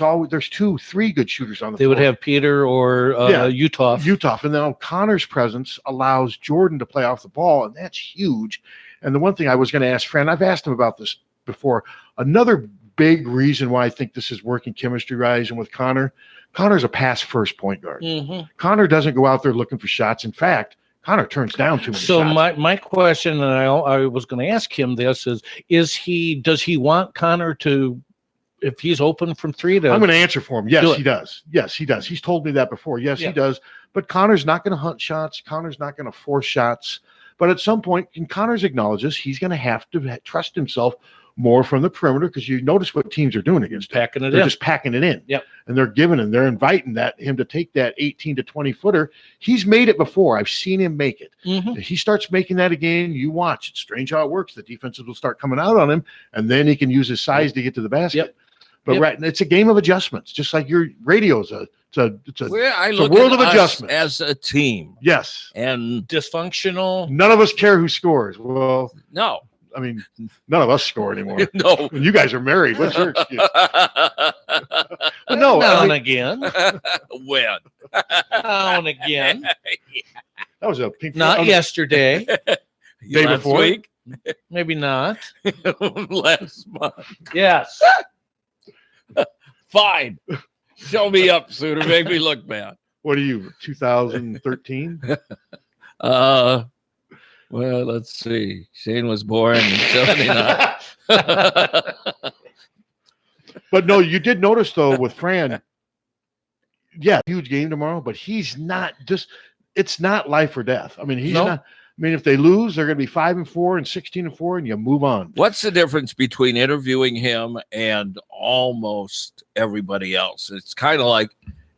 Speaker 1: 2, 3 good shooters on the floor.
Speaker 2: They would have Peter or Utah.
Speaker 1: And then O'Connor's presence allows Jordan to play off the ball, and that's huge. And the one thing I was going to ask Fran, I've asked him about this before. Another big reason why I think this is working chemistry-wise and with Connor's a pass-first point guard.
Speaker 2: Mm-hmm.
Speaker 1: Connor doesn't go out there looking for shots. In fact, Connor turns down too many shots.
Speaker 2: So my question, and I was going to ask him this, does he want Connor to, if he's open from 3 to?
Speaker 1: I'm going to answer for him. Yes, he does. Yes, he does. He's told me that before. Yes, he does. But Connor's not going to hunt shots. Connor's not going to force shots. But at some point, and Connor's acknowledges he's going to have to trust himself more from the perimeter, because you notice what teams are doing against him. They're just packing it in.
Speaker 2: Yep.
Speaker 1: And they're giving him, they're inviting him to take that 18 to 20 footer. He's made it before. I've seen him make it.
Speaker 2: Mm-hmm.
Speaker 1: If he starts making that again, you watch. It's strange how it works. The defenses will start coming out on him, and then he can use his size to get to the basket.
Speaker 2: Yep.
Speaker 1: But right, it's a game of adjustments, just like your radio's it's a
Speaker 3: look
Speaker 1: world
Speaker 3: at
Speaker 1: of
Speaker 3: us
Speaker 1: adjustments
Speaker 3: as a team.
Speaker 1: Yes.
Speaker 3: And
Speaker 2: dysfunctional.
Speaker 1: None of us care who scores. Well,
Speaker 3: no.
Speaker 1: I mean, none of us score anymore.
Speaker 3: No.
Speaker 1: When you guys are married, what's your excuse? But no,
Speaker 2: now and again.
Speaker 3: When?
Speaker 2: Now and again.
Speaker 1: That was a pink.
Speaker 2: Not yesterday.
Speaker 1: Day before.
Speaker 3: Week?
Speaker 2: Maybe not.
Speaker 3: Last month.
Speaker 2: Yes.
Speaker 3: Fine. Show me up sooner. Make me look bad.
Speaker 1: What are you, 2013?
Speaker 3: Well, let's see. Shane was born in 79.
Speaker 1: But no, you did notice, though, with Fran, huge game tomorrow, but he's not it's not life or death. I mean, he's not. I mean, if they lose, they're going to be 5-4 and 16-4, and you move on.
Speaker 3: What's the difference between interviewing him and almost everybody else? It's kind of like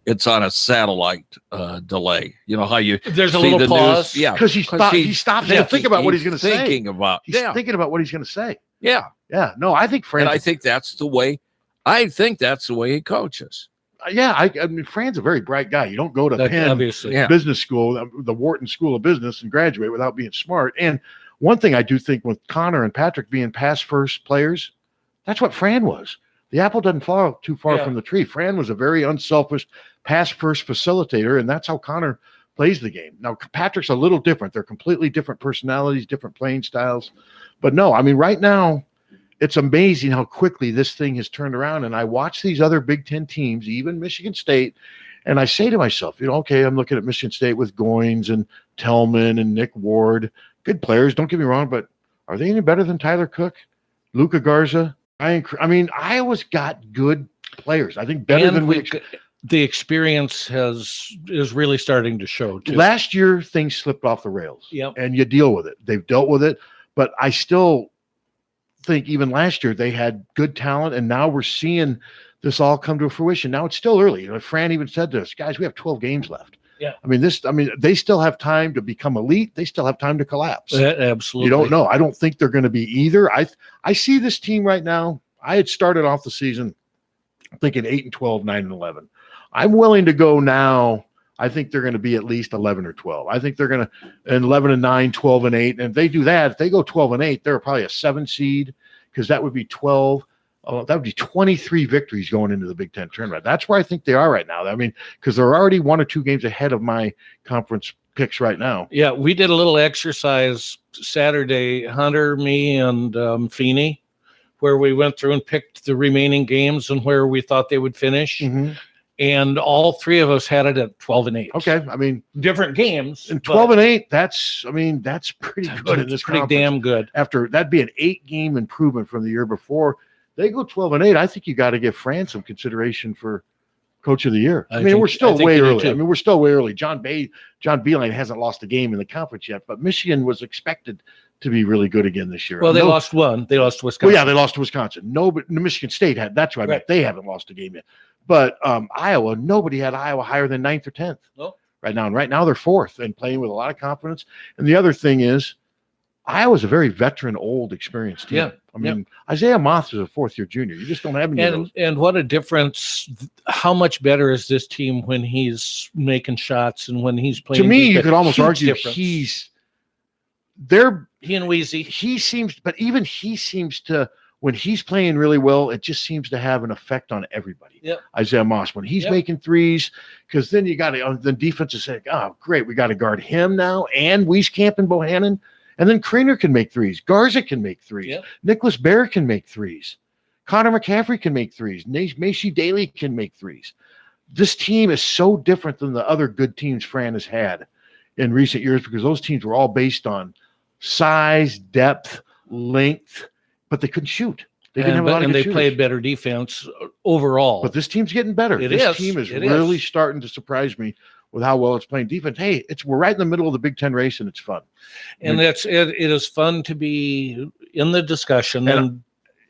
Speaker 3: it's on a satellite delay. You know how
Speaker 2: there's a little pause.
Speaker 3: Yeah,
Speaker 1: because he stops to think about what he's going to say. He's thinking about what he's going to say.
Speaker 3: Yeah.
Speaker 1: No, I think Fran.
Speaker 3: And I think that's the way. I think that's the way he coaches.
Speaker 1: I mean, Fran's a very bright guy. You don't go to Penn Business School, the Wharton School of Business, and graduate without being smart. And one thing I do think with Connor and Patrick being pass-first players, that's what Fran was. The apple doesn't fall too far from the tree. Fran was a very unselfish pass-first facilitator, and that's how Connor plays the game. Now, Patrick's a little different. They're completely different personalities, different playing styles. But no, I mean, right now, it's amazing how quickly this thing has turned around. And I watch these other Big Ten teams, even Michigan State, and I say to myself, okay, I'm looking at Michigan State with Goins and Tellman and Nick Ward. Good players, don't get me wrong, but are they any better than Tyler Cook, Luca Garza? I mean, Iowa's got good players. I think better than
Speaker 2: the experience is really starting to show too.
Speaker 1: Last year, things slipped off the rails.
Speaker 2: Yep.
Speaker 1: And you deal with it. They've dealt with it, but I still think even last year they had good talent, and now we're seeing this all come to fruition. Now it's still early. Fran even said to us, guys, we have 12 games left.
Speaker 2: Yeah.
Speaker 1: I mean, they still have time to become elite. They still have time to collapse.
Speaker 2: Absolutely.
Speaker 1: You don't know. I don't think they're going to be either. I see this team right now. I had started off the season thinking 8-12, 9-11. I'm willing to go now. I think they're going to be at least 11 or 12. I think they're going to 11-9, 12-8. And if they do that, if they go 12-8, they're probably a 7 seed, because that would be 12. That would be 23 victories going into the Big Ten tournament. That's where I think they are right now. I mean, because they're already 1 or 2 games ahead of my conference picks right now.
Speaker 2: Yeah, we did a little exercise Saturday, Hunter, me, and Feeney, where we went through and picked the remaining games and where we thought they would finish.
Speaker 1: Mm-hmm.
Speaker 2: And all 3 of us had it at 12-8.
Speaker 1: Okay, I mean,
Speaker 2: different games.
Speaker 1: And 12-8, that's pretty good in this
Speaker 2: pretty
Speaker 1: conference.
Speaker 2: Damn good.
Speaker 1: After that'd be an 8-game improvement from the year before. They go 12-8. I think you got to give Fran some consideration for coach of the year. I mean, we're still way early. I mean, we're still way early. John Beilein hasn't lost a game in the conference yet, but Michigan was expected to be really good again this year.
Speaker 2: Well, they lost one. They lost to Wisconsin.
Speaker 1: Well, yeah, they lost to Wisconsin. No, but Michigan State had. That's right. They haven't lost a game yet. But Iowa, nobody had Iowa higher than 9th or 10th.
Speaker 2: Nope.
Speaker 1: Right now. And right now they're 4th and playing with a lot of confidence. And the other thing is, Iowa's a very veteran, old, experienced team.
Speaker 2: Yeah.
Speaker 1: I mean, Isaiah Moss is a 4th-year junior. You just don't have any of those.
Speaker 2: And what a difference. How much better is this team when he's making shots and when he's playing?
Speaker 1: To me, you could almost argue
Speaker 2: difference.
Speaker 1: he and
Speaker 2: Weezy.
Speaker 1: He seems to, when he's playing really well, it just seems to have an effect on everybody.
Speaker 2: Yep.
Speaker 1: Isaiah Moss, when he's making threes, because then you got to, the defense is saying, oh, great, we got to guard him now, and Wieskamp and Bohannon. And then Kriener can make threes. Garza can make threes.
Speaker 2: Yep.
Speaker 1: Nicholas Baer can make threes. Connor McCaffery can make threes. Macy Daly can make threes. This team is so different than the other good teams Fran has had in recent years because those teams were all based on size, depth, length, but they couldn't shoot. They didn't have a lot of good shooters.
Speaker 2: Played better defense overall.
Speaker 1: But this team's getting better. This team is really starting to surprise me with how well it's playing defense. Hey, we're right in the middle of the Big Ten race, and it's fun.
Speaker 2: And it is fun to be in the discussion.
Speaker 1: And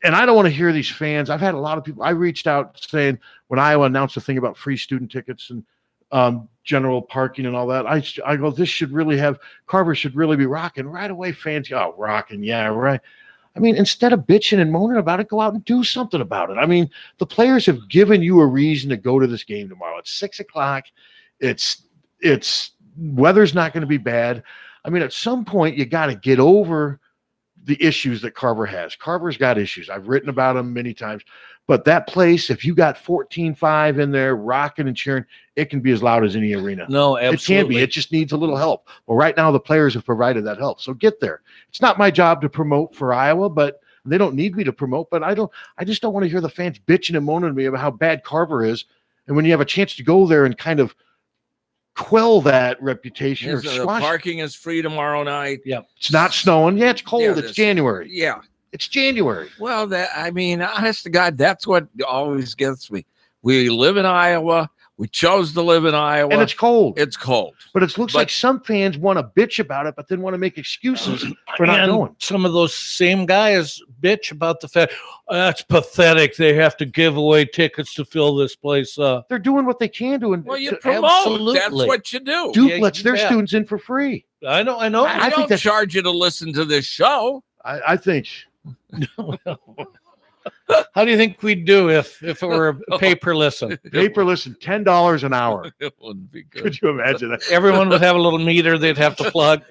Speaker 1: I don't want to hear these fans. I've had a lot of people. I reached out saying when Iowa announced the thing about free student tickets and general parking and all that, I go, this should really have, Carver should really be rocking. Right away, fans go, oh, rocking, yeah, right. I mean, instead of bitching and moaning about it, go out and do something about it. I mean, the players have given you a reason to go to this game tomorrow. It's 6:00. It's weather's not going to be bad. I mean, at some point you got to get over the issues that Carver has. Carver's got issues. I've written about them many times, but that place, if you got 14-5 in there rocking and cheering, it can be as loud as any arena.
Speaker 2: No, absolutely.
Speaker 1: It can be. It just needs a little help. Well, right now the players have provided that help. So get there. It's not my job to promote for Iowa, but they don't need me to promote, but I just don't want to hear the fans bitching and moaning to me about how bad Carver is. And when you have a chance to go there and kind of quell that reputation or squash.
Speaker 3: Parking is free tomorrow night.
Speaker 2: Yeah.
Speaker 1: It's not snowing. Yeah, it's cold. It's January.
Speaker 3: Yeah.
Speaker 1: It's January.
Speaker 3: Well, honest to God, that's what always gets me. We live in Iowa. We chose to live in Iowa.
Speaker 1: And it's cold.
Speaker 3: It's cold.
Speaker 1: But it looks like some fans want to bitch about it, but then want to make excuses for not going.
Speaker 2: Some of those same guys bitch about the fact, that's pathetic. They have to give away tickets to fill this place up.
Speaker 1: They're doing what they can do.
Speaker 3: Well, you promote.
Speaker 2: Absolutely.
Speaker 3: That's what you do.
Speaker 1: Duke lets their students in for free.
Speaker 2: I know.
Speaker 3: I think they charge you to listen to this show.
Speaker 1: I think.
Speaker 2: How do you think we'd do if it were a pay per listen?
Speaker 1: Pay per listen, $10 an hour.
Speaker 3: It wouldn't be good.
Speaker 1: Could you imagine that?
Speaker 2: Everyone would have a little meter they'd have to plug.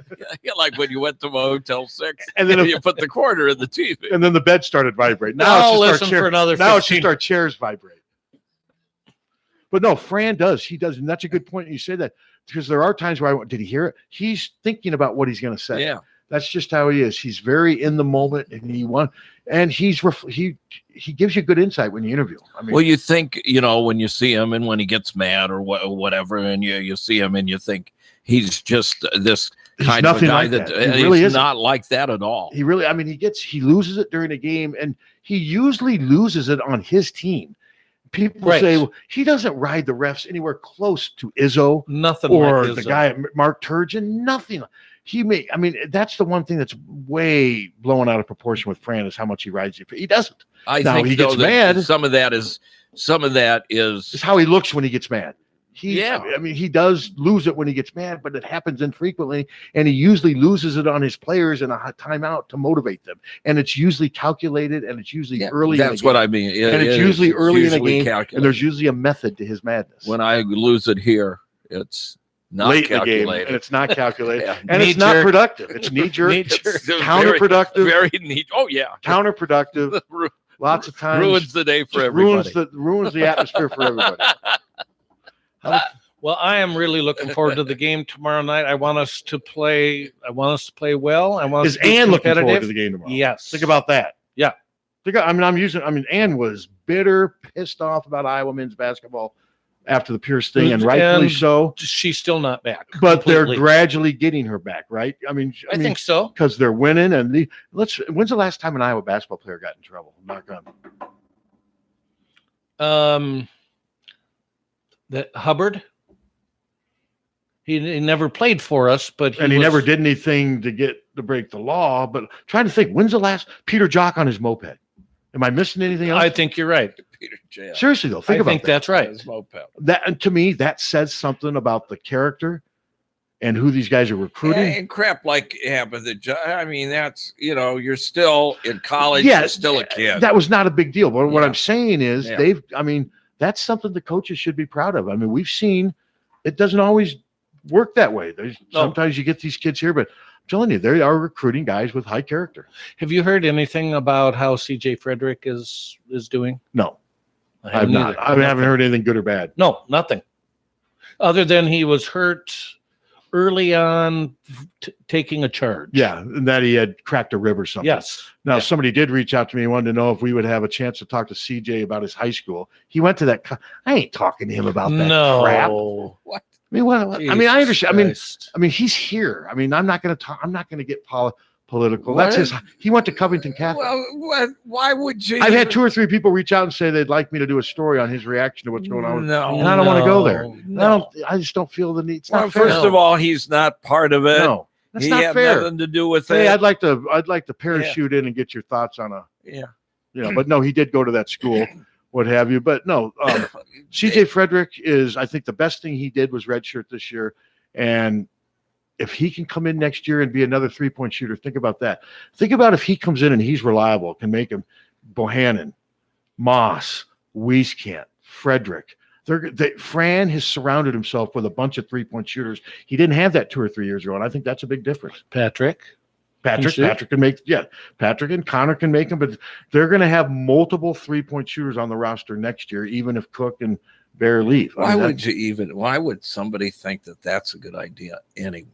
Speaker 3: Yeah, like when you went to Motel 6
Speaker 1: and then
Speaker 3: you put the quarter in the TV.
Speaker 1: And then the bed started vibrating.
Speaker 2: Now it's just for another 15.
Speaker 1: Now it's just our chairs vibrate. But no, Fran does. He does. And that's a good point. You say that because there are times where did he hear it? He's thinking about what he's going to say.
Speaker 3: Yeah.
Speaker 1: That's just how he is. He's very in the moment, and he gives you good insight when you interview him. I mean,
Speaker 3: well, you think, when you see him and when he gets mad or whatever, and you see him and you think he's just this kind of a guy
Speaker 1: like that.
Speaker 3: He really is not like that at all.
Speaker 1: He really, I mean, he loses it during a game, and he usually loses it on his team. People say, well, he doesn't ride the refs anywhere close to Izzo.
Speaker 2: Nothing
Speaker 1: or
Speaker 2: like
Speaker 1: the
Speaker 2: Izzo.
Speaker 1: guy Mark Turgeon. Nothing. That's the one thing that's way blown out of proportion with Fran is how much he rides you. He doesn't.
Speaker 3: I think
Speaker 1: he gets mad.
Speaker 3: Some of that is
Speaker 1: it's how he looks when he gets mad.
Speaker 3: Yeah.
Speaker 1: I mean, he does lose it when he gets mad, but it happens infrequently, and he usually loses it on his players in a timeout to motivate them. And it's usually calculated, and it's usually early.
Speaker 3: That's what I mean.
Speaker 1: And it's usually early in a game,
Speaker 3: calculated.
Speaker 1: and there's usually a method to his madness.
Speaker 3: When I lose it here, it's not
Speaker 1: late
Speaker 3: calculated.
Speaker 1: In the game, and it's not calculated,
Speaker 3: Yeah.
Speaker 1: and it's not productive. It's knee jerk, counterproductive,
Speaker 3: very neat. Oh yeah,
Speaker 1: counterproductive. Lots of times
Speaker 3: ruins the day for everybody.
Speaker 1: Ruins the atmosphere for everybody.
Speaker 2: Well, I am really looking forward to the game tomorrow night. I want us to play well. I want us
Speaker 1: Is
Speaker 2: to be
Speaker 1: Ann looking
Speaker 2: competitive.
Speaker 1: forward to the game tomorrow?
Speaker 2: Yes.
Speaker 1: Think about that.
Speaker 2: Yeah.
Speaker 1: Ann was bitter, pissed off about Iowa men's basketball after the Pierce thing, and rightfully so.
Speaker 2: She's still not back.
Speaker 1: But
Speaker 2: completely.
Speaker 1: they're gradually getting her back, right? I
Speaker 2: think so.
Speaker 1: Because they're winning. And when's the last time an Iowa basketball player got in trouble? Knock on.
Speaker 2: That Hubbard. He never played for us, but
Speaker 1: he never did anything to break the law. But trying to think, when's the last Peter Jock on his moped? Am I missing anything else?
Speaker 2: I think you're right.
Speaker 3: Peter J.
Speaker 1: Seriously though, think about that.
Speaker 2: That's right.
Speaker 1: That, and to me, that says something about the character and who these guys are recruiting.
Speaker 3: And crap like happened. I mean, that's, you're still in college. You're still a kid.
Speaker 1: That was not a big deal. But what I'm saying is that's something the coaches should be proud of. I mean, we've seen it doesn't always work that way. Sometimes you get these kids here, but I'm telling you, they are recruiting guys with high character.
Speaker 2: Have you heard anything about how CJ Frederick is doing?
Speaker 1: No, I have not. I haven't heard anything good or bad.
Speaker 2: No, nothing. Other than he was hurt early on taking a charge.
Speaker 1: Yeah, and that he had cracked a rib or something.
Speaker 2: Yes.
Speaker 1: Now, somebody did reach out to me and wanted to know if we would have a chance to talk to CJ about his high school. He went to that. I ain't talking to him about that crap.
Speaker 2: What?
Speaker 1: I mean, I understand. I mean, he's here. I mean, I'm not going to talk. I'm not going to get political.
Speaker 3: What?
Speaker 1: That's he went to Covington Catholic.
Speaker 3: Well, why would you?
Speaker 1: I've had 2 or 3 people reach out and say they'd like me to do a story on his reaction to what's going on.
Speaker 3: No,
Speaker 1: and I don't want to go there.
Speaker 3: No.
Speaker 1: I just don't feel the need. It's
Speaker 3: well,
Speaker 1: not fair.
Speaker 3: First of all, he's not part of it.
Speaker 1: No, that's
Speaker 3: he
Speaker 1: not
Speaker 3: had
Speaker 1: fair.
Speaker 3: nothing to do with it.
Speaker 1: Hey, I'd like to parachute in and get your thoughts on but no, he did go to that school. What have you, but no, CJ Frederick I think the best thing he did was redshirt this year. And if he can come in next year and be another 3-point shooter, think about that. Think about if he comes in and he's reliable, can make him Bohannon, Moss, Wieskamp, Frederick. Fran has surrounded himself with a bunch of 3-point shooters. He didn't have that 2 or 3 years ago. And I think that's a big difference.
Speaker 2: Patrick
Speaker 1: can make, Patrick and Connor can make them, but they're going to have multiple 3-point shooters on the roster next year, even if Cook and Bear leave.
Speaker 3: Why would somebody think that that's a good idea anyway?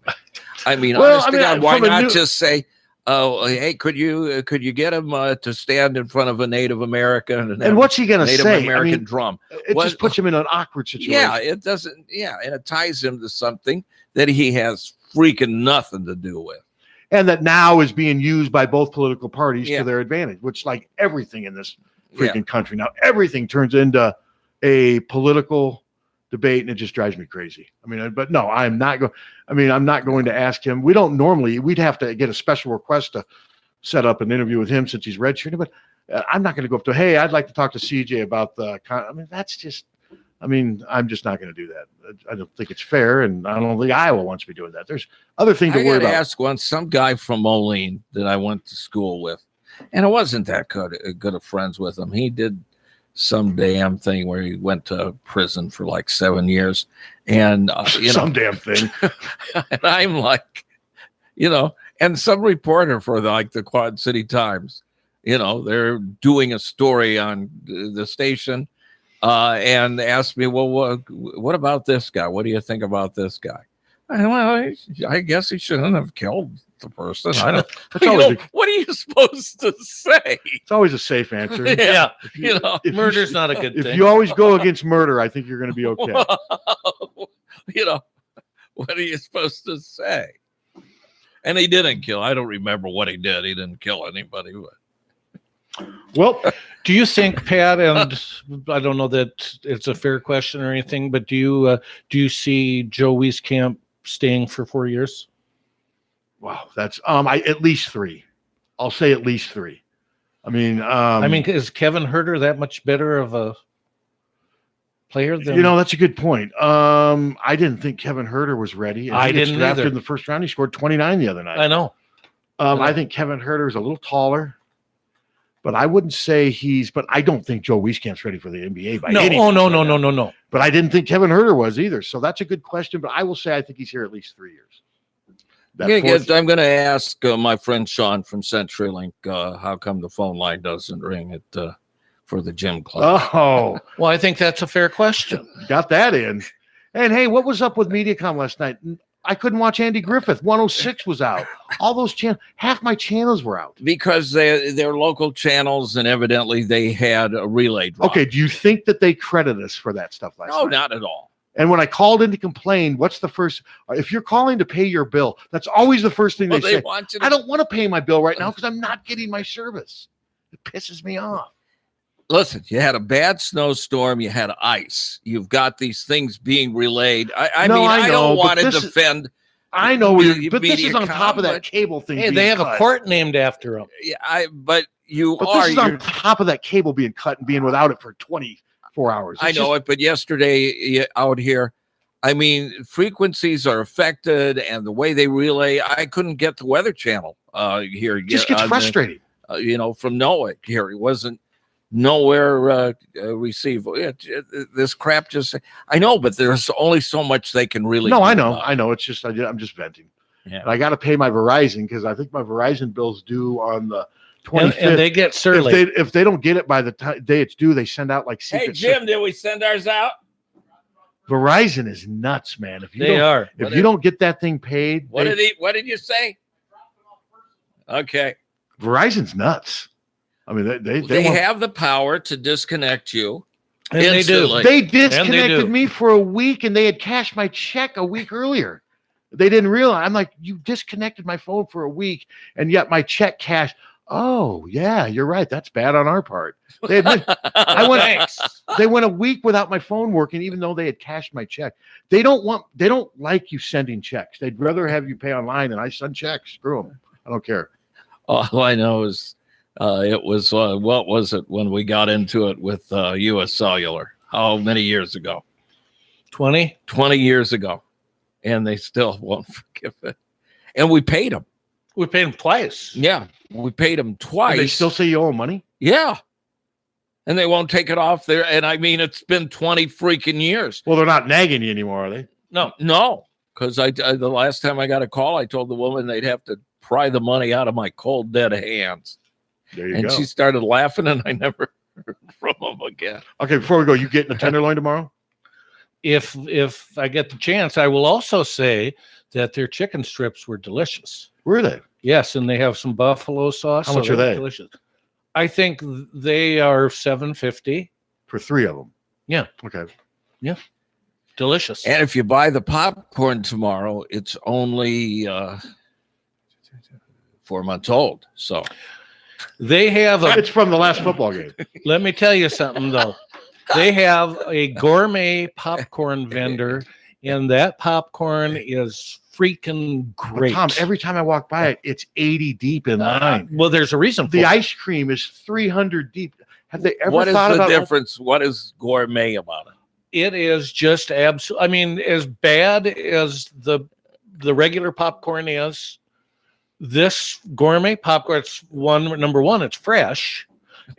Speaker 3: I mean, why not just say, oh, hey, could you get him to stand in front of a Native American
Speaker 1: and what's he going to say?
Speaker 3: Native American drum.
Speaker 1: It just puts him in an awkward situation.
Speaker 3: Yeah, it doesn't. Yeah, and it ties him to something that he has freaking nothing to do with.
Speaker 1: And that now is being used by both political parties to their advantage, which, like everything in this freaking country now, everything turns into a political debate, and it just drives me crazy. I mean, but no, I'm not going. I mean, I'm not going to ask him. We don't normally. We'd have to get a special request to set up an interview with him since he's redshirted. But I'm not going to go up to, hey, I'd like to talk to CJ about the. I mean, that's just. I mean, I'm just not going to do that. I don't think it's fair, and I don't think Iowa wants me doing that. There's other things to worry about.
Speaker 3: I asked once some guy from Moline that I went to school with, and I wasn't that good of friends with him. He did some damn thing where he went to prison for like 7 years, and
Speaker 1: some damn thing.
Speaker 3: And I'm like, and some reporter for the Quad City Times, they're doing a story on the station. And asked me, well, what about this guy? What do you think about this guy? I guess he shouldn't have killed the person. I don't. What are you supposed to say?
Speaker 1: It's always a safe answer.
Speaker 2: Yeah, murder's not a good thing.
Speaker 1: If you always go against murder, I think you're going to be okay.
Speaker 3: What are you supposed to say? And he didn't kill. I don't remember what he did. He didn't kill anybody.
Speaker 1: Well,
Speaker 2: do you think, Pat, and I don't know that it's a fair question or anything, but do you see Joe Wieskamp staying for 4 years?
Speaker 1: Wow, that's at least 3. I'll say at least 3. I mean,
Speaker 2: is Kevin Herter that much better of a player than?
Speaker 1: That's a good point. I didn't think Kevin Herter was ready.
Speaker 2: I didn't
Speaker 1: drafted
Speaker 2: either.
Speaker 1: In the first round. He scored 29 the other night.
Speaker 2: I know.
Speaker 1: I think Kevin Herter is a little taller. But I wouldn't say but I don't think Joe Wieskamp's ready for the NBA by any means.
Speaker 2: No.
Speaker 1: But I didn't think Kevin Herter was either. So that's a good question. But I will say I think he's here at least 3 years.
Speaker 3: I'm going to ask my friend Sean from CenturyLink how come the phone line doesn't ring for the gym club.
Speaker 1: Oh.
Speaker 2: Well, I think that's a fair question.
Speaker 1: Got that in. And, hey, what was up with MediaCom last night? I couldn't watch Andy Griffith. 106 was out. All those half my channels were out.
Speaker 3: Because they're local channels, and evidently they had a relay drop.
Speaker 1: Okay, do you think that they credit us for that stuff last night?
Speaker 3: No, not at all.
Speaker 1: And when I called in to complain, what's the first? If you're calling to pay your bill, that's always the first thing they say. I don't want to pay my bill right now because I'm not getting my service. It pisses me off.
Speaker 3: listen, you had a bad snowstorm. You had ice. You've got these things being relayed. I mean, I don't want to defend.
Speaker 1: I know, but this is on top of that cable thing.
Speaker 2: Hey, they have a court named after them.
Speaker 3: Yeah, but
Speaker 1: this is on top of that cable being cut and being without it for 24 hours.
Speaker 3: I know it, but yesterday out here, I mean, frequencies are affected, and the way they relay, I couldn't get the Weather Channel here.
Speaker 1: It just gets frustrating.
Speaker 3: From NOAA here. It wasn't nowhere received. This crap just, I know, but there's only so much they can really do.
Speaker 1: I know. It's just, I'm just venting.
Speaker 3: Yeah.
Speaker 1: And I got to pay my Verizon because I think my Verizon bill's due on the 25th.
Speaker 2: And they get surly.
Speaker 1: If they don't get it by the day it's due, they send out like secret.
Speaker 3: Hey, Jim, did we send ours out?
Speaker 1: Verizon is nuts, man. If you
Speaker 2: They
Speaker 1: don't get that thing paid,
Speaker 3: what did you say? Okay.
Speaker 1: Verizon's nuts. I mean,
Speaker 3: they have the power to disconnect you.
Speaker 2: And they do.
Speaker 1: They disconnected me for a week, and they had cashed my check a week earlier. They didn't realize. I'm like, you disconnected my phone for a week, and yet my check cashed. Oh, yeah, you're right. That's bad on our part. They went a week without my phone working, even though they had cashed my check. They don't like you sending checks. They'd rather have you pay online, and I send checks. Screw them. I don't care.
Speaker 3: All I know is it was, what was it when we got into it with U.S. Cellular? How many years ago?
Speaker 2: 20
Speaker 3: years ago. And they still won't forgive it. And we paid them.
Speaker 2: We paid them twice.
Speaker 3: Yeah, we paid them twice.
Speaker 1: And they still say you owe them money?
Speaker 3: Yeah. And they won't take it off there. And I mean, it's been 20 freaking years.
Speaker 1: Well, they're not nagging you anymore, are they?
Speaker 3: No. Because the last time I got a call, I told the woman they'd have to pry the money out of my cold, dead hands.
Speaker 1: There you
Speaker 3: and
Speaker 1: go.
Speaker 3: She started laughing, and I never heard from them again.
Speaker 1: Okay, before we go, you getting a tenderloin tomorrow?
Speaker 2: If I get the chance, I will also say that their chicken strips were delicious.
Speaker 1: Were they?
Speaker 2: Yes, and they have some buffalo sauce.
Speaker 1: How much are they?
Speaker 2: Delicious. I think they are $7.50
Speaker 1: for 3 of them.
Speaker 2: Yeah.
Speaker 1: Okay.
Speaker 2: Yeah. Delicious.
Speaker 3: And if you buy the popcorn tomorrow, it's only 4 months old. So
Speaker 2: they have
Speaker 1: it's from the last football game.
Speaker 2: Let me tell you something though. They have a gourmet popcorn vendor, and that popcorn is freaking great.
Speaker 1: Tom, every time I walk by it, it's 80 deep in line.
Speaker 2: Well, there's a reason for
Speaker 1: the
Speaker 2: it.
Speaker 1: ice cream is 300 deep. Have they ever
Speaker 3: what is
Speaker 1: thought
Speaker 3: the
Speaker 1: about
Speaker 3: difference? What is gourmet about it?
Speaker 2: It is just absolute. I mean, as bad as the regular popcorn is, this gourmet popcorn, it's number one, it's fresh,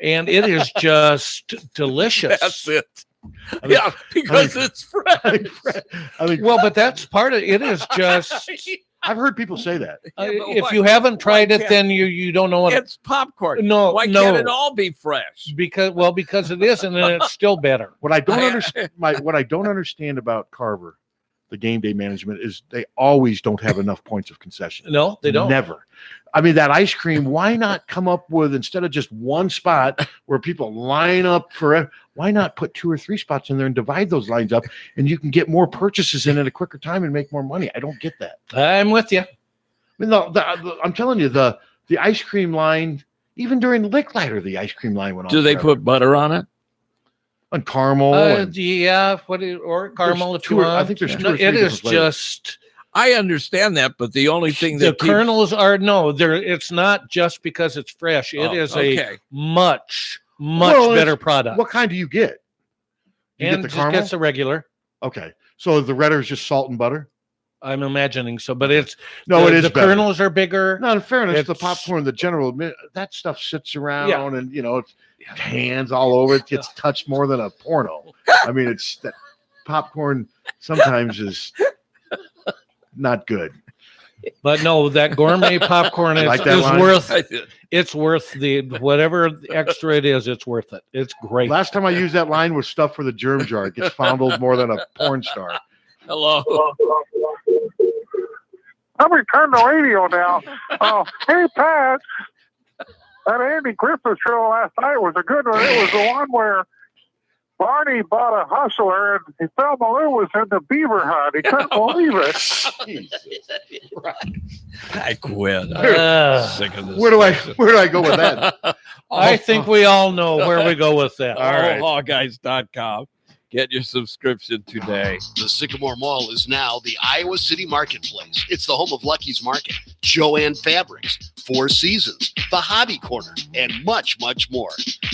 Speaker 2: and it is just delicious.
Speaker 3: That's it. Because it's fresh.
Speaker 2: Well, but that's part of it. It is just.
Speaker 1: I've heard people say that.
Speaker 2: If you haven't tried it, then you don't know what
Speaker 3: it's popcorn.
Speaker 2: No,
Speaker 3: why can't it all be fresh?
Speaker 2: Because it is, and then it's still better.
Speaker 1: What I don't understand, what I don't understand about Carver, the game day management, is they always don't have enough points of concession.
Speaker 2: No, they don't.
Speaker 1: Never. I mean, that ice cream, why not come up with, instead of just one spot where people line up for, why not put 2 or 3 spots in there and divide those lines up, and you can get more purchases in at a quicker time and make more money? I don't get that.
Speaker 2: I'm with you.
Speaker 1: I mean, I'm telling you, the ice cream line, even during Licklighter, the ice cream line went on.
Speaker 3: Do they put butter on it?
Speaker 1: And caramel?
Speaker 2: Yeah, or caramel if you want.
Speaker 1: I think there's 2 or 3
Speaker 2: It is
Speaker 1: different flavors.
Speaker 2: just...
Speaker 3: I understand that, but the only thing that
Speaker 2: the kernels are it's not just because it's fresh. It is a much better product.
Speaker 1: What kind do you get? You
Speaker 2: and
Speaker 1: get the caramel?
Speaker 2: gets a regular.
Speaker 1: Okay, so the redder is just salt and butter.
Speaker 2: I'm imagining so, but it's
Speaker 1: it is
Speaker 2: the
Speaker 1: better.
Speaker 2: Kernels are bigger.
Speaker 1: No, in fairness, the popcorn, the general, that stuff sits around and it's hands all over. It gets touched more than a porno. I mean, it's that popcorn sometimes is not good.
Speaker 2: But no, that gourmet popcorn is worth the whatever extra it is. It's worth it. It's great.
Speaker 1: Last time I used that line was stuff for the germ jar. It gets fondled more than a porn star.
Speaker 3: Hello.
Speaker 14: I'm going to turn the radio down. Hey, Pat, that Andy Griffith show last night was a good one. It was the one where Barney bought a hustler and Thelma Lou was in the beaver hut. He couldn't believe it.
Speaker 1: Jesus.
Speaker 3: I quit. Sick of this.
Speaker 1: Where do I go with that?
Speaker 2: I think we all know where we go with that.
Speaker 3: All right. Hawkeyes.com. Get your subscription today.
Speaker 11: The Sycamore Mall is now the Iowa City Marketplace. It's the home of Lucky's Market, Joann Fabrics, Four Seasons, the Hobby Corner, and much, much more.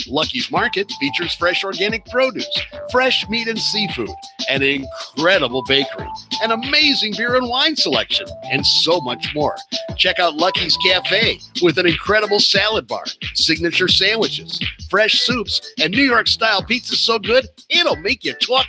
Speaker 11: Lucky's Market features fresh organic produce, fresh meat and seafood, an incredible bakery, an amazing beer and wine selection, and so much more. Check out Lucky's Cafe with an incredible salad bar, signature sandwiches, fresh soups, and New York-style pizza so good, it'll make you talk